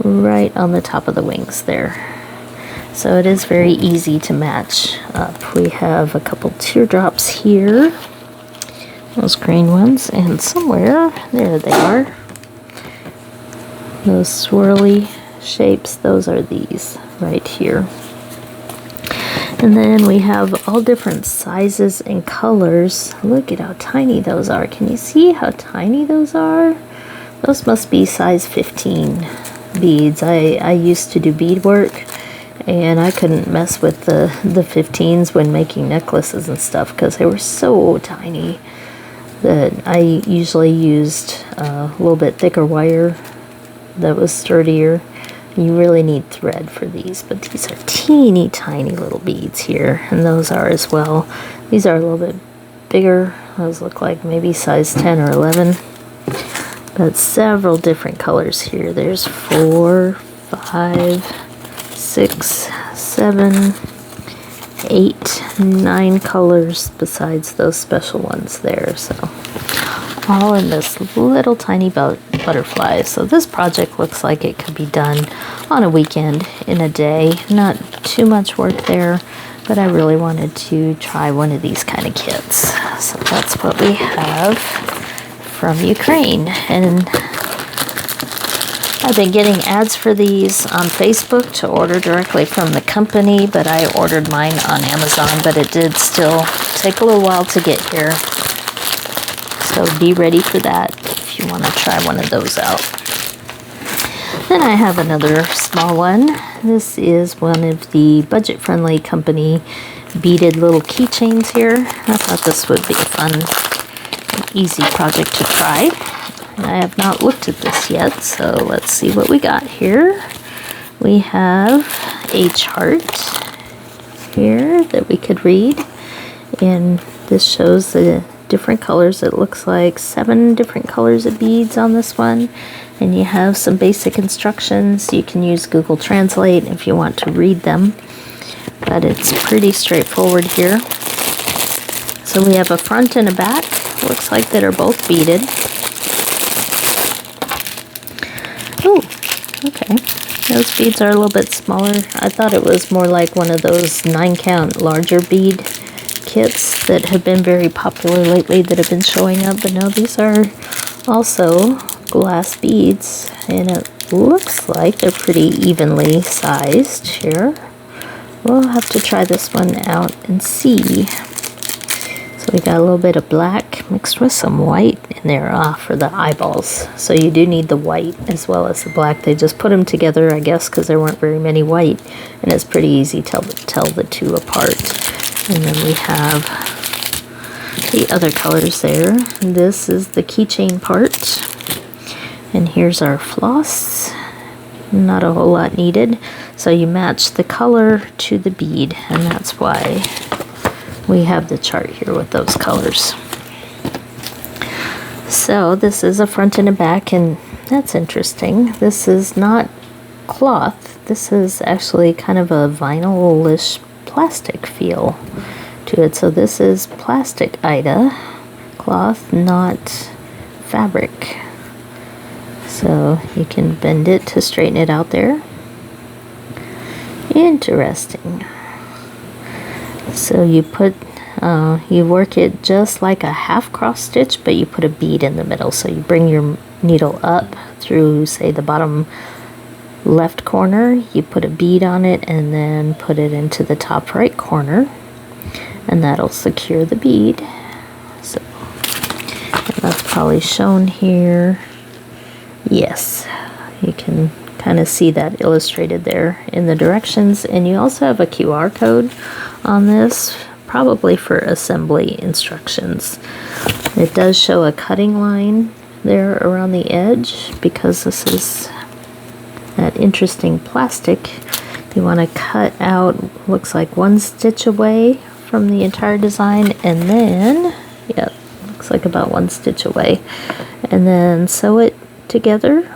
right on the top of the wings there. So it is very easy to match up. We have a couple teardrops here, those green ones, and somewhere, there they are. Those swirly shapes, those are these right here. And then we have all different sizes and colors. Look at how tiny those are. Can you see how tiny those are? Those must be size 15 beads. I used to do beadwork, and I couldn't mess with the 15s when making necklaces and stuff because they were so tiny that I usually used a little bit thicker wire that was sturdier. You really need thread for these, but these are teeny tiny little beads here, and those are as well. These are a little bit bigger. Those look like maybe size 10 or 11. But several different colors here. There's 4, 5, 6, 7, 8, 9 colors besides those special ones there. So all in this little tiny butterfly. So this project looks like it could be done on a weekend in a day. Not too much work there, but I really wanted to try one of these kind of kits. So that's what we have from Ukraine. And I've been getting ads for these on Facebook to order directly from the company, but I ordered mine on Amazon, but it did still take a little while to get here. So be ready for that if you want to try one of those out. Then I have another small one. This is one of the budget-friendly company beaded little keychains here. I thought this would be a fun, easy project to try. I have not looked at this yet, so let's see what we got here. We have a chart here that we could read, and this shows the different colors. It looks like 7 different colors of beads on this one, and you have some basic instructions. You can use Google Translate if you want to read them, but it's pretty straightforward here. So we have a front and a back. Looks like that are both beaded. Oh, okay. Those beads are a little bit smaller. I thought it was more like one of those 9-count larger bead kits that have been very popular lately that have been showing up, but no, these are also glass beads, and it looks like they're pretty evenly sized here. We'll have to try this one out and see. So we got a little bit of black mixed with some white in there for the eyeballs. So you do need the white as well as the black. They just put them together, I guess, because there weren't very many white, and it's pretty easy to tell the two apart. And then we have the other colors there. This is the keychain part. And here's our floss. Not a whole lot needed. So you match the color to the bead, and that's why we have the chart here with those colors. So this is a front and a back, and that's interesting. This is not cloth. This is actually kind of a vinyl-ish plastic feel to it. So this is plastic Ida cloth, not fabric. So you can bend it to straighten it out there. Interesting. So you put, you work it just like a half cross stitch, but you put a bead in the middle. So you bring your needle up through, say, the bottom left corner, you put a bead on it, and then put it into the top right corner, and that'll secure the bead. So and that's probably shown here. Yes, you can kind of see that illustrated there in the directions, and you also have a QR code on this, probably for assembly instructions. It does show a cutting line there around the edge because this is that interesting plastic. You want to cut out, looks like 1 stitch away from the entire design, and then, yeah, looks like about 1 stitch away, and then sew it together.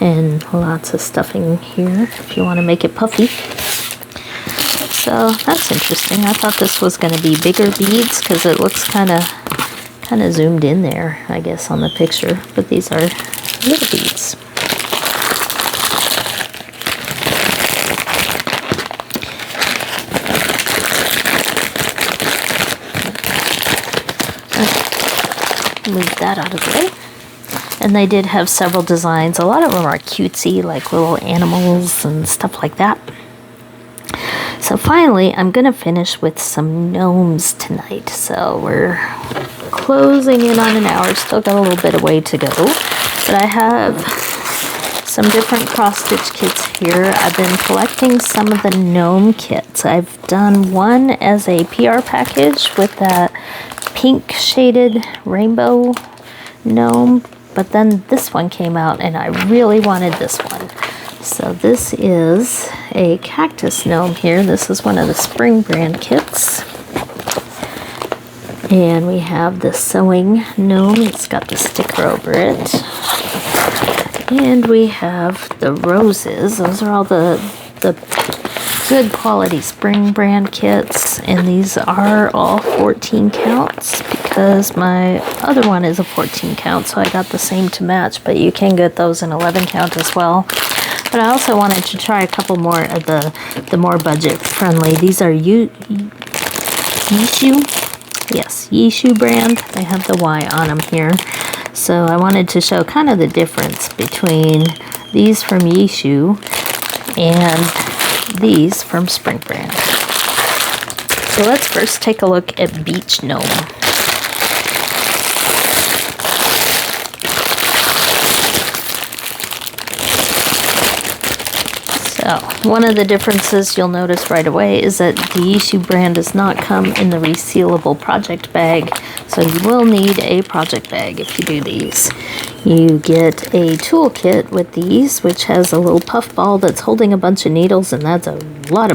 And lots of stuffing here if you want to make it puffy. So that's interesting. I thought this was going to be bigger beads because it looks kind of zoomed in there, I guess, on the picture, but these are little beads. Move that out of the way. And they did have several designs. A lot of them are cutesy, like little animals and stuff like that. So finally, I'm going to finish with some gnomes tonight. So we're closing in on an hour. Still got a little bit of way to go. But I have some different cross-stitch kits here. I've been collecting some of the gnome kits. I've done one as a PR package with that pink shaded rainbow gnome. But then this one came out, and I really wanted this one. So this is a cactus gnome here. This is one of the spring brand kits. And we have the sewing gnome. It's got the sticker over it. And we have the roses. Those are all the good quality spring brand kits. And these are all 14 counts because my other one is a 14 count. So I got the same to match, but you can get those in 11 count as well. But I also wanted to try a couple more of the more budget friendly. These are Yishu. Yes, Yishu brand. They have the Y on them here. So I wanted to show kind of the difference between these from Yishu and these from Spring Brand. So let's first take a look at Beach Gnome. So one of the differences you'll notice right away is that the Yishu brand does not come in the resealable project bag, so you will need a project bag if you do these. You get a toolkit with these, which has a little puff ball that's holding a bunch of needles, and that's a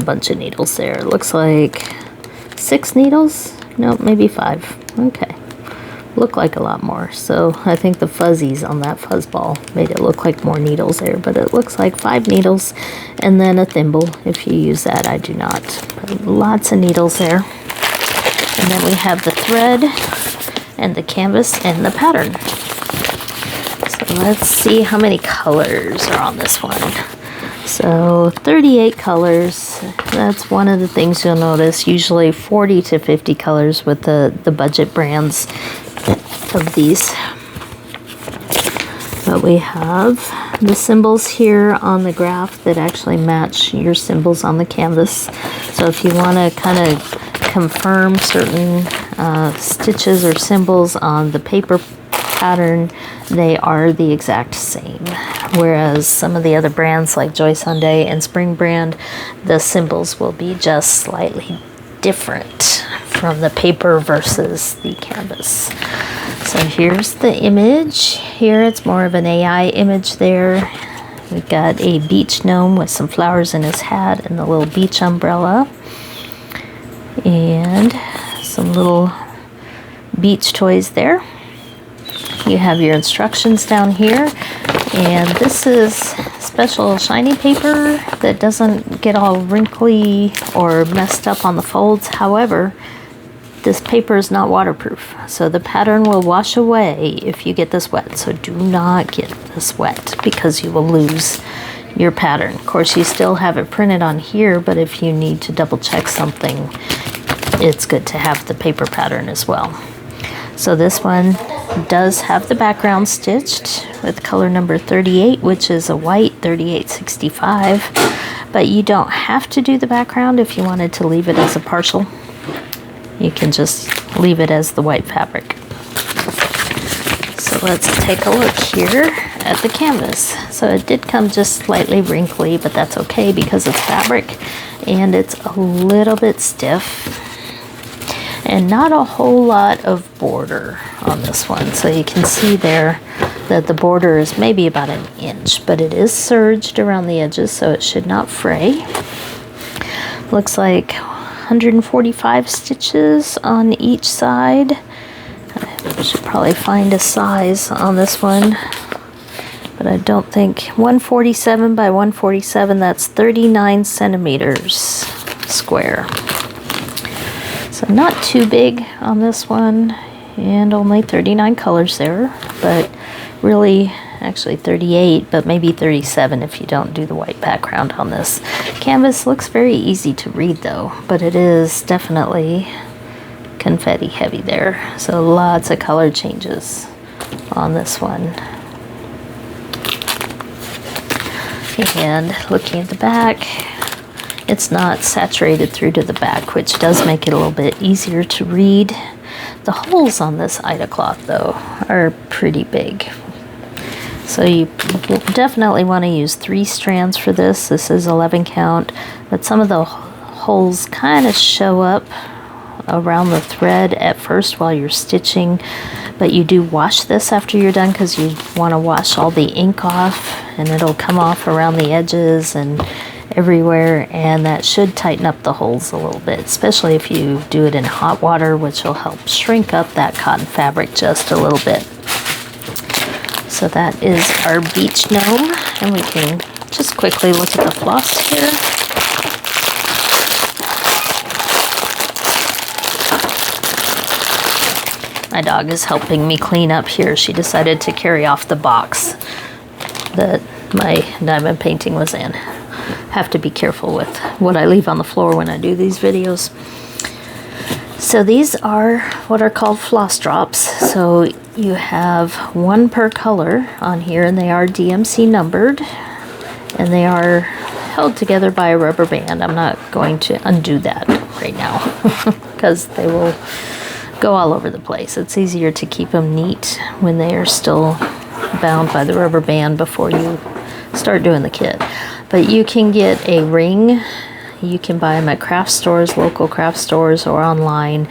bunch of needles there. It looks like 6 needles? No, maybe 5. Okay. Look like a lot more. So I think the fuzzies on that fuzz ball made it look like more needles there, but it looks like 5 needles and then a thimble if you use that. I do not. But lots of needles there. And then we have the thread and the canvas and the pattern. So let's see how many colors are on this one. So 38 colors. That's one of the things you'll notice. Usually 40 to 50 colors with the budget brands of these. But we have the symbols here on the graph that actually match your symbols on the canvas. So if you want to kind of confirm certain stitches or symbols on the paper pattern, they are the exact same. Whereas some of the other brands like Joy Sunday and Spring Brand, the symbols will be just slightly different from the paper versus the canvas. So here's the image. Here it's more of an AI image there. We've got a beach gnome with some flowers in his hat and the little beach umbrella. And some little beach toys there. You have your instructions down here. And this is special shiny paper that doesn't get all wrinkly or messed up on the folds. However, this paper is not waterproof, so the pattern will wash away if you get this wet. So do not get this wet because you will lose your pattern. Of course, you still have it printed on here, but if you need to double check something, it's good to have the paper pattern as well. So this one does have the background stitched with color number 38, which is a white 3865, but you don't have to do the background if you wanted to leave it as a partial. You can just leave it as the white fabric. So let's take a look here at the canvas. So it did come just slightly wrinkly, but that's okay because it's fabric and it's a little bit stiff. And not a whole lot of border on this one. So you can see there that the border is maybe about 1 inch, but it is serged around the edges, so it should not fray. Looks like 145 stitches on each side. I should probably find a size on this one, but I don't think 147 by 147, that's 39 centimeters square. So not too big on this one, and only 39 colors there, but really actually 38, but maybe 37 if you don't do the white background on this. Canvas looks very easy to read though, but it is definitely confetti heavy there. So lots of color changes on this one. And looking at the back, it's not saturated through to the back, which does make it a little bit easier to read. The holes on this Ida cloth, though, are pretty big. So you definitely want to use 3 strands for this. This is 11 count, but some of the holes kind of show up around the thread at first while you're stitching, but you do wash this after you're done because you want to wash all the ink off, and it'll come off around the edges and everywhere, and that should tighten up the holes a little bit, especially if you do it in hot water, which will help shrink up that cotton fabric just a little bit. So that is our beach gnome, and we can just quickly look at the floss here. My dog is helping me clean up here. She decided to carry off the box that my diamond painting was in. Have to be careful with what I leave on the floor when I do these videos. So these are what are called floss drops. So you have one per color on here, and they are DMC numbered, and they are held together by a rubber band. I'm not going to undo that right now because they will go all over the place. It's easier to keep them neat when they are still bound by the rubber band before you start doing the kit. But you can get a ring. You can buy them at craft stores, local craft stores, or online,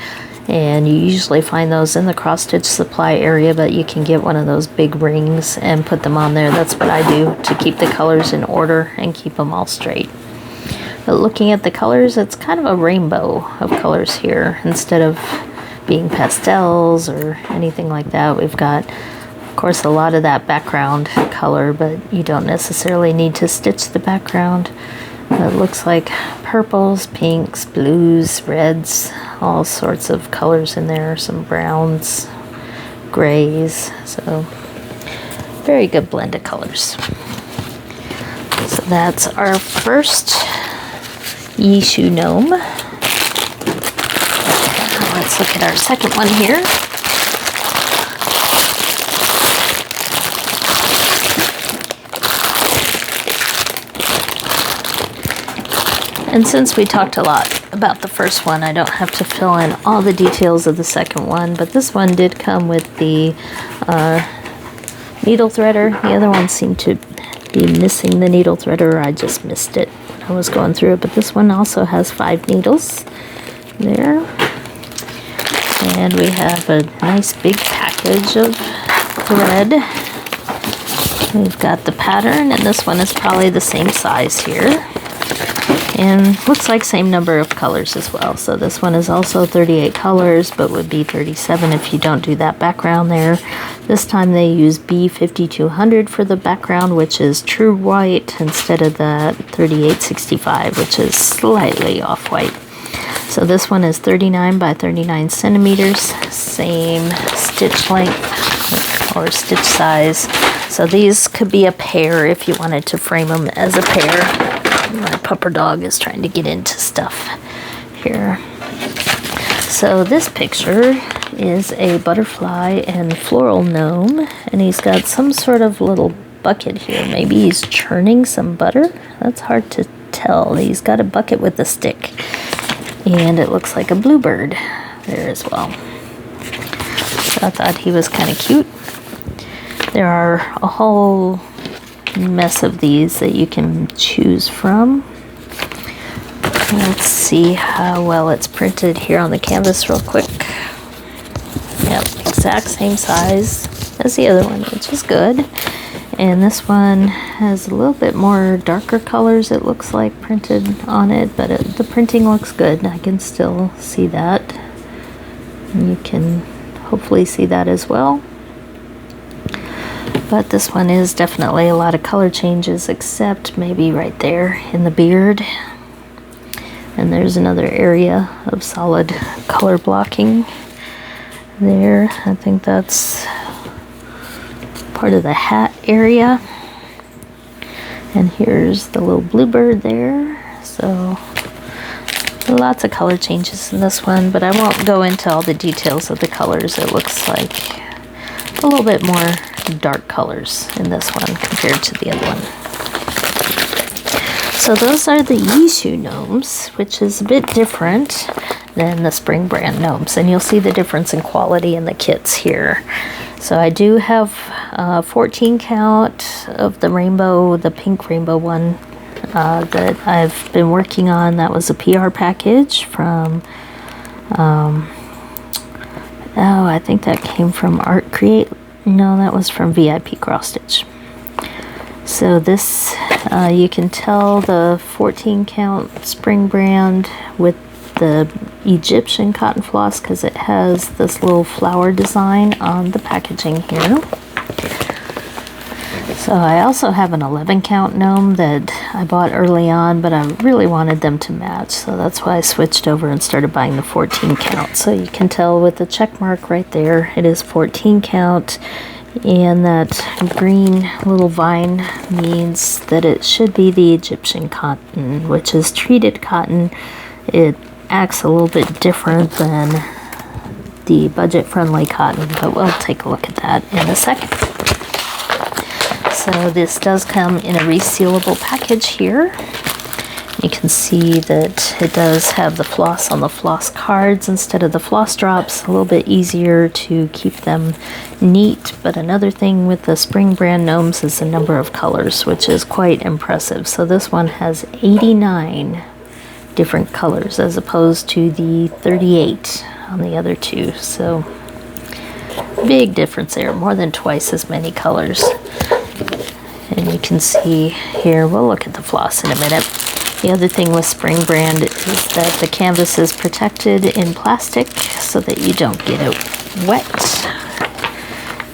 and you usually find those in the cross stitch supply area, but you can get one of those big rings and put them on there. That's what I do to keep the colors in order and keep them all straight. But looking at the colors, it's kind of a rainbow of colors here. Instead of being pastels or anything like that, we've got, of course, a lot of that background color, but you don't necessarily need to stitch the background. It looks like purples, pinks, blues, reds, all sorts of colors in there, some browns, grays, so very good blend of colors. So that's our first Yishu gnome. Now let's look at our second one here. And since we talked a lot about the first one, I don't have to fill in all the details of the second one, but this one did come with the needle threader. The other one seemed to be missing the needle threader, or I just missed it when I was going through it, but this one also has 5 needles there. And we have a nice big package of thread. We've got the pattern, and this one is probably the same size here. And looks like same number of colors as well. So this one is also 38 colors, but would be 37 if you don't do that background there. This time they use B5200 for the background, which is true white, instead of the 3865, which is slightly off-white. So this one is 39 by 39 centimeters, same stitch length or stitch size. So these could be a pair if you wanted to frame them as a pair. My pupper dog is trying to get into stuff here. So this picture is a butterfly and floral gnome, and he's got some sort of little bucket here. Maybe he's churning some butter. That's hard to tell. He's got a bucket with a stick, and it looks like a bluebird there as well. So I thought he was kind of cute. There are a whole mess of these that you can choose from. Let's see how well it's printed here on the canvas real quick. Yep, exact same size as the other one, which is good. And this one has a little bit more darker colors, it looks like, printed on it, but the printing looks good. I can still see that. And you can hopefully see that as well. But this one is definitely a lot of color changes, except maybe right there in the beard. And there's another area of solid color blocking there. I think that's part of the hat area. And here's the little bluebird there. So lots of color changes in this one, but I won't go into all the details of the colors. It looks like a little bit more dark colors in this one compared to the other one. So those are the Yishu gnomes, which is a bit different than the spring brand gnomes, and you'll see the difference in quality in the kits here. So I do have 14 count of the rainbow, the pink rainbow one that I've been working on. That was a PR package from I think that came from Art Create. No, that was from VIP Cross Stitch. So this You can tell the 14 count spring brand with the Egyptian cotton floss because it has this little flower design on the packaging here. So I also have an 11 count gnome that I bought early on, but I really wanted them to match, so that's why I switched over and started buying the 14 count. So you can tell with the check mark right there, it is 14 count, and that green little vine means that it should be the Egyptian cotton, which is treated cotton. It acts a little bit different than the budget-friendly cotton, but we'll take a look at that in a second. So this does come in a resealable package here. You can see that it does have the floss on the floss cards instead of the floss drops. A little bit easier to keep them neat. But another thing with the spring brand gnomes is the number of colors, which is quite impressive. So this one has 89 different colors as opposed to the 38 on the other two. So big difference there, more than twice as many colors. And you can see here, we'll look at the floss in a minute. The other thing with spring brand is that the canvas is protected in plastic so that you don't get it wet.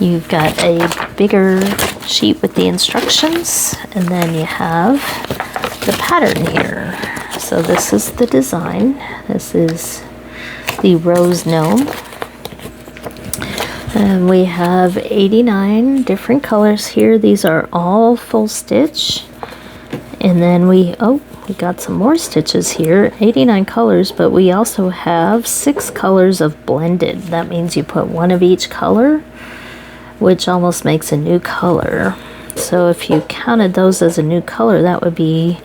You've got a bigger sheet with the instructions, and then you have the pattern here. So this is the design. This is the rose gnome. And we have 89 different colors here. These are all full stitch. And then we got some more stitches here, 89 colors, but we also have 6 colors of blended. That means you put one of each color, which almost makes a new color. So if you counted those as a new color, that would be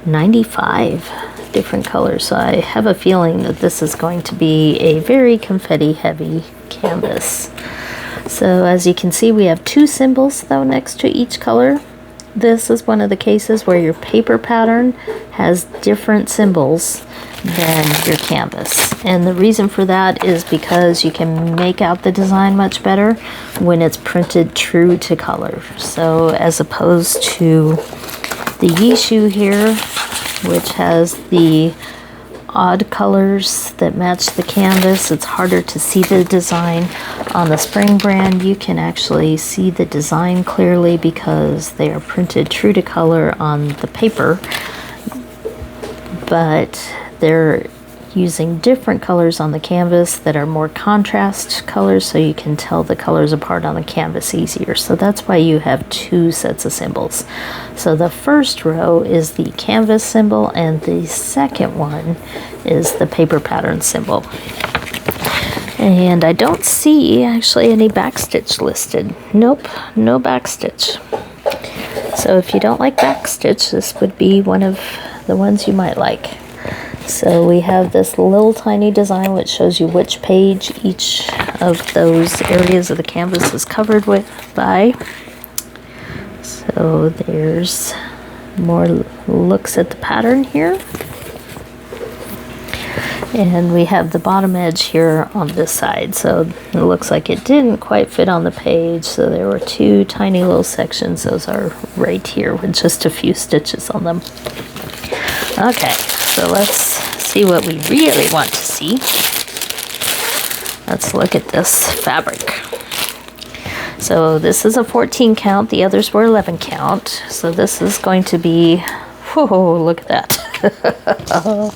95 different colors. So I have a feeling that this is going to be a very confetti heavy canvas. So as you can see, we have 2 symbols though next to each color. This is one of the cases where your paper pattern has different symbols than your canvas. And the reason for that is because you can make out the design much better when it's printed true to color. So as opposed to the Yishu here, which has the odd colors that match the canvas, it's harder to see the design. On the spring brand, you can actually see the design clearly because they are printed true to color on the paper, but they're using different colors on the canvas that are more contrast colors, so you can tell the colors apart on the canvas easier. So that's why you have 2 sets of symbols. So the first row is the canvas symbol, and the second one is the paper pattern symbol. And I don't see actually any backstitch listed. Nope, no backstitch. So if you don't like backstitch, this would be one of the ones you might like. So we have this little tiny design which shows you which page each of those areas of the canvas is covered by. So there's more looks at the pattern here. And we have the bottom edge here on this side. So it looks like it didn't quite fit on the page. So there were 2 tiny little sections. Those are right here with just a few stitches on them. Okay, so let's see what we really want to see. Let's look at this fabric. So this is a 14 count, the others were 11 count. So this is going to be, whoa, look at that. Oh,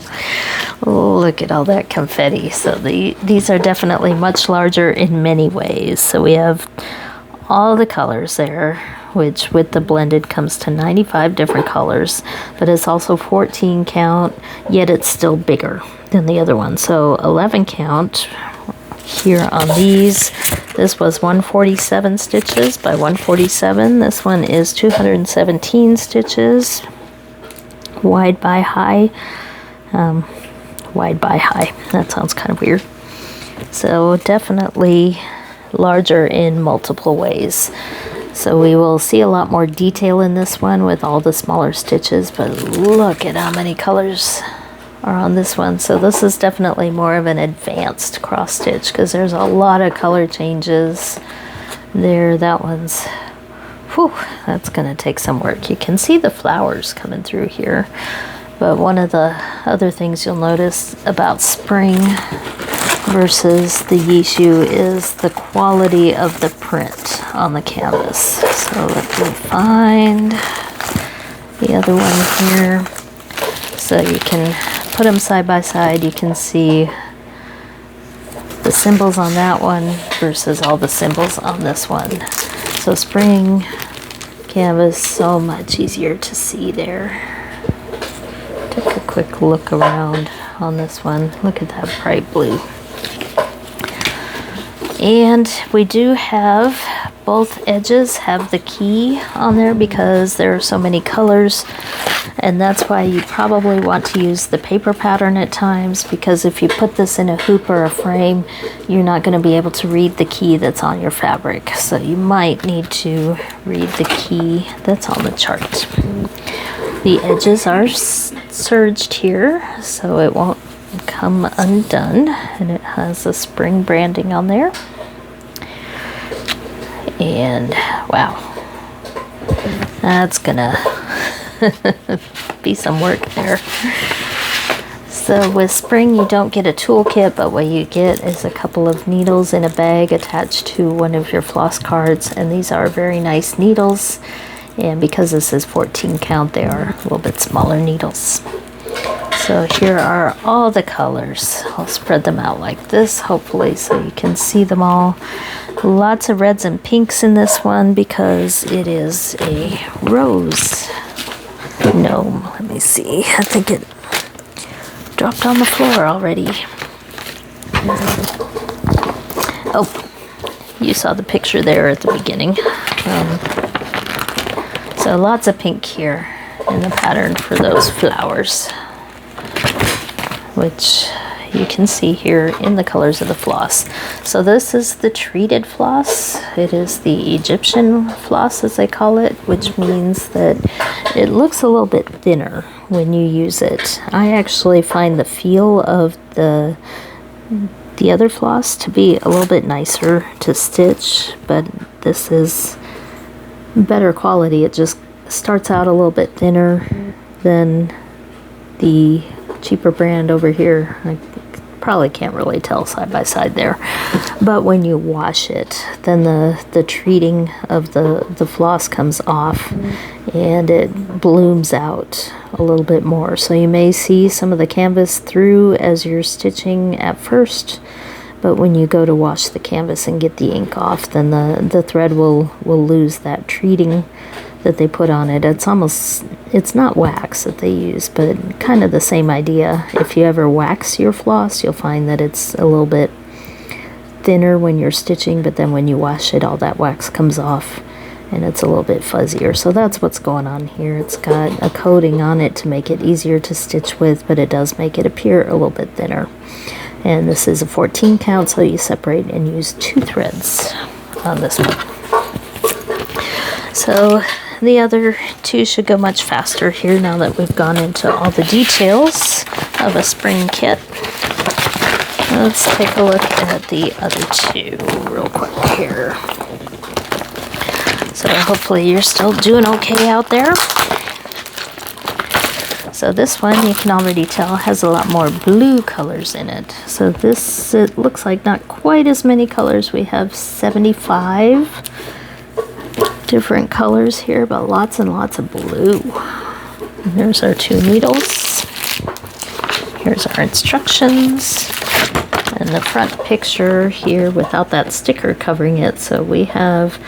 look at all that confetti. So these are definitely much larger in many ways. So we have all the colors there, which with the blended comes to 95 different colors, but it's also 14 count, yet it's still bigger than the other one. So 11 count here on these, this was 147 stitches by 147. This one is 217 stitches, wide by high. Wide by high, that sounds kind of weird. So definitely larger in multiple ways. So we will see a lot more detail in this one with all the smaller stitches, but look at how many colors are on this one. So this is definitely more of an advanced cross stitch because there's a lot of color changes there. That one's Whew, that's gonna take some work. You can see the flowers coming through here, but one of the other things you'll notice about spring versus the Yishu is the quality of the print on the canvas. So let me find the other one here. So you can put them side by side. You can see the symbols on that one versus all the symbols on this one. So spring canvas, so much easier to see there. Take a quick look around on this one. Look at that bright blue. And we do have both edges have the key on there because there are so many colors, and that's why you probably want to use the paper pattern at times, because if you put this in a hoop or a frame, you're not going to be able to read the key that's on your fabric. So you might need to read the key that's on the chart. The edges are serged here, so it won't come undone, and it has a spring branding on there. And wow, that's gonna be some work there. So with spring you don't get a toolkit, but what you get is a couple of needles in a bag attached to one of your floss cards, and these are very nice needles, and because this is 14 count, they are a little bit smaller needles. So here are all the colors. I'll spread them out like this, hopefully, so you can see them all. Lots of reds and pinks in this one because it is a rose gnome. Let me see. I think it dropped on the floor already. Oh, you saw the picture there at the beginning. So lots of pink here in the pattern for those flowers, which you can see here in the colors of the floss. So this is the treated floss. It is the Egyptian floss, as they call it, which means that it looks a little bit thinner when you use it. I actually find the feel of the other floss to be a little bit nicer to stitch, but this is better quality. It just starts out a little bit thinner than the cheaper brand over here. I probably can't really tell side by side there, but when you wash it, then the treating of the floss comes off and it blooms out a little bit more. So you may see some of the canvas through as you're stitching at first, but when you go to wash the canvas and get the ink off, then the thread will lose that treating that they put on it. It's not wax that they use, but kind of the same idea. If you ever wax your floss, you'll find that it's a little bit thinner when you're stitching, but then when you wash it, all that wax comes off and it's a little bit fuzzier. So that's what's going on here. It's got a coating on it to make it easier to stitch with, but it does make it appear a little bit thinner. And this is a 14 count, so you separate and use 2 threads on this one. So the other 2 should go much faster here now that we've gone into all the details of a spring kit. Let's take a look at the other 2 real quick here. So hopefully you're still doing okay out there. So this one, you can already tell, has a lot more blue colors in it. So this, it looks like not quite as many colors. We have 75 different colors here, but lots and lots of blue. And there's our 2 needles. Here's our instructions. And the front picture here without that sticker covering it. So we have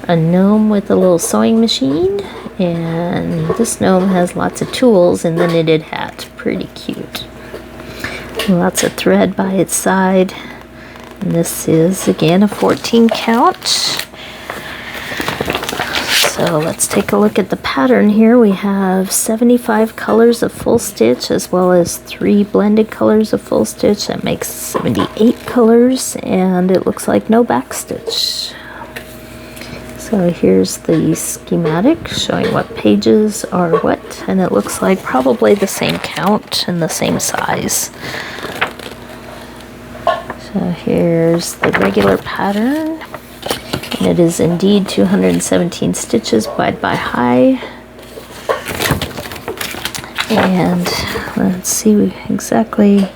a gnome with a little sewing machine, and this gnome has lots of tools and the knitted hat. Pretty cute. Lots of thread by its side. And this is again a 14 count. So let's take a look at the pattern here. We have 75 colors of full stitch as well as 3 blended colors of full stitch. That makes 78 colors, and it looks like no back stitch. So here's the schematic showing what pages are what, and it looks like probably the same count and the same size. So here's the regular pattern. And it is indeed 217 stitches wide by high. And let's see exactly,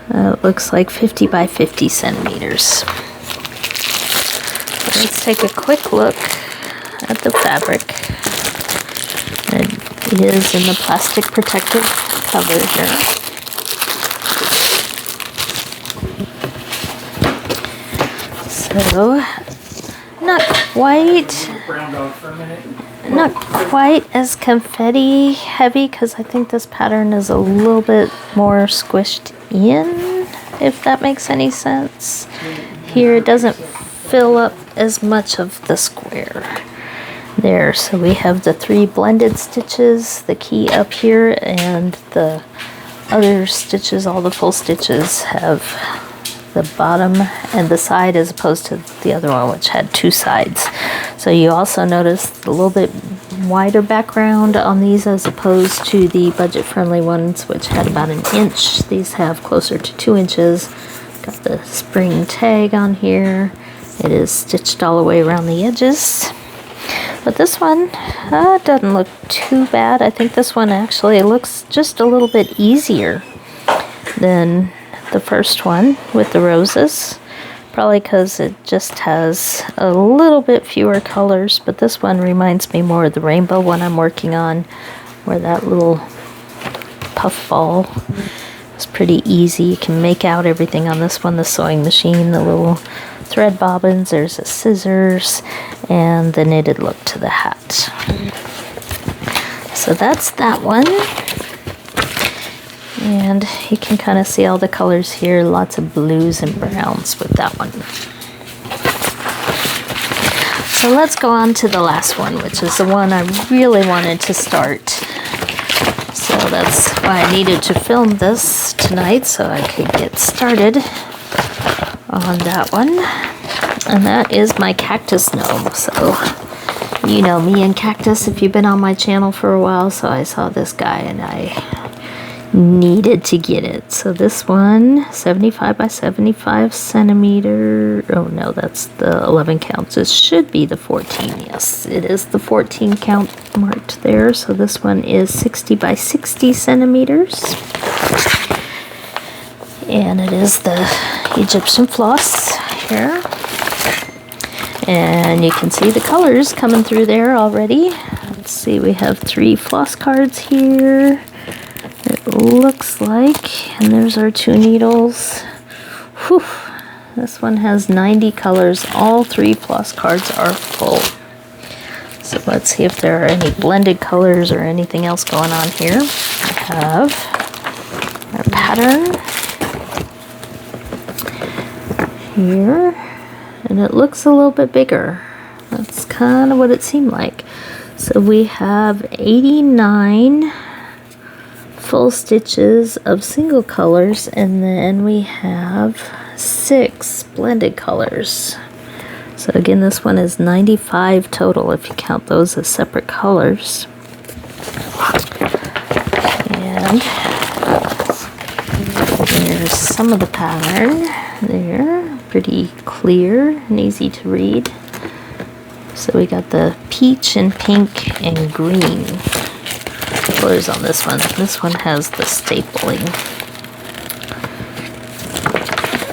it looks like 50 by 50 centimeters. So let's take a quick look at the fabric. It is in the plastic protective cover here. So, not quite as confetti heavy, because I think this pattern is a little bit more squished in, if that makes any sense. Here it doesn't fill up as much of the square there. So we have the 3 blended stitches, the key up here, and the other stitches, all the full stitches, have the bottom and the side, as opposed to the other one which had 2 sides. So you also notice a little bit wider background on these as opposed to the budget-friendly ones, which had about 1 inch. These have closer to 2 inches. Got the spring tag on here. It is stitched all the way around the edges. But this one doesn't look too bad. I think this one actually looks just a little bit easier than the first one with the roses. Probably because it just has a little bit fewer colors, but this one reminds me more of the rainbow one I'm working on, where that little puff ball is pretty easy. You can make out everything on this one, the sewing machine, the little thread bobbins, there's the scissors, and the knitted look to the hat. So that's that one. And you can kind of see all the colors here, lots of blues and browns with that one. So let's go on to the last one, which is the one I really wanted to start. So that's why I needed to film this tonight, so I could get started on that one. And that is my cactus gnome. So you know me and cactus if you've been on my channel for a while, so I saw this guy and I needed to get it. So this one, 75 by 75 centimeter. Oh no, that's the 11 counts. It should be the 14. Yes, it is the 14 count marked there. So this one is 60 by 60 centimeters. And it is the Egyptian floss here. And you can see the colors coming through there already. Let's see, we have 3 floss cards here. It looks like, and there's our 2 needles. Whew. This one has 90 colors. All 3 floss cards are full. So let's see if there are any blended colors or anything else going on here. We have our pattern here, and it looks a little bit bigger. That's kind of what it seemed like. So we have 89 full stitches of single colors, and then we have 6 blended colors. So again, this one is 95 total if you count those as separate colors. And there's some of the pattern there, pretty clear and easy to read. So we got the peach and pink and green colors on this one. This one has the stapling.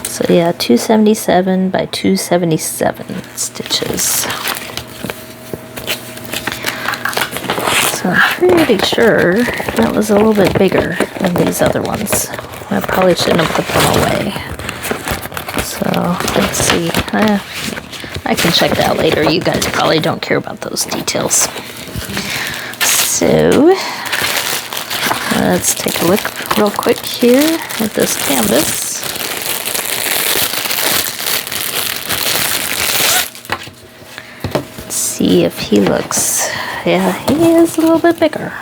So yeah, 277 by 277 stitches. So I'm pretty sure that was a little bit bigger than these other ones. I probably shouldn't have put them away. So let's see. I can check that later. You guys probably don't care about those details. So let's take a look real quick here at this canvas. Let's see if he looks, yeah, he is a little bit bigger.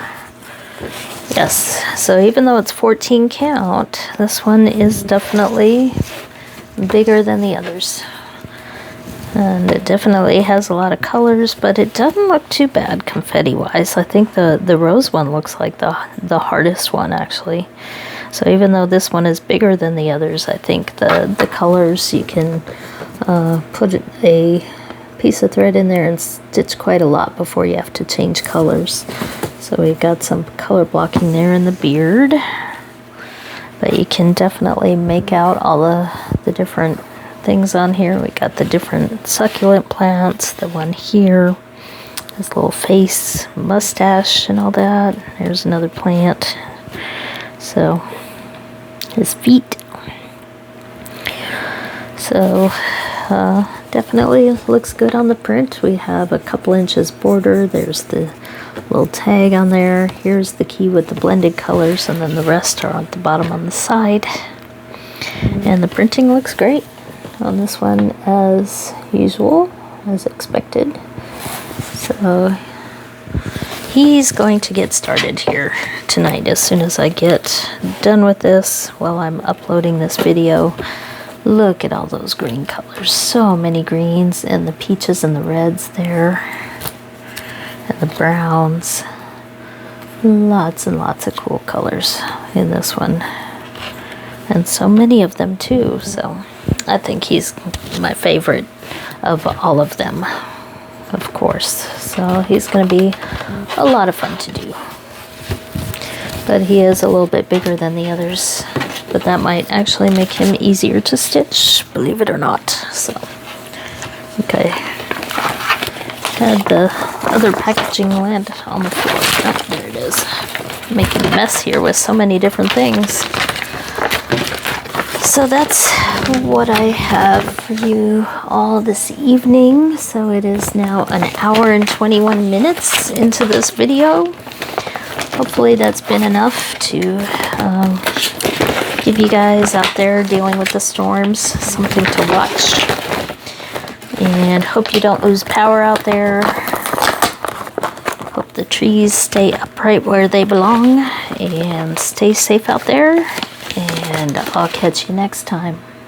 Yes, so even though it's 14 count, this one is definitely bigger than the others. And it definitely has a lot of colors, but it doesn't look too bad confetti-wise. I think the rose one looks like the hardest one, actually. So even though this one is bigger than the others, I think the colors, you can put a piece of thread in there and stitch quite a lot before you have to change colors. So we've got some color blocking there in the beard. But you can definitely make out all the different things on here. We got the different succulent plants, the one here, his little face, mustache and all that. There's another plant. So his feet. So definitely looks good on the print. We have a couple inches border. There's the little tag on there. Here's the key with the blended colors, and then the rest are at the bottom on the side. And the printing looks great on this one as usual, as expected. So he's going to get started here tonight as soon as I get done with this while I'm uploading this video. Look at all those green colors. So many greens, and the peaches and the reds there. And the browns. Lots and lots of cool colors in this one. And so many of them too. So I think he's my favorite of all of them, of course. So he's going to be a lot of fun to do. But he is a little bit bigger than the others. But that might actually make him easier to stitch, believe it or not. So, okay. Had the other packaging land on the floor. Oh, there it is. Making a mess here with so many different things. So that's what I have for you all this evening. So it is now an hour and 21 minutes into this video. Hopefully that's been enough to give you guys out there dealing with the storms something to watch. And hope you don't lose power out there. Hope the trees stay upright where they belong. And stay safe out there. And I'll catch you next time.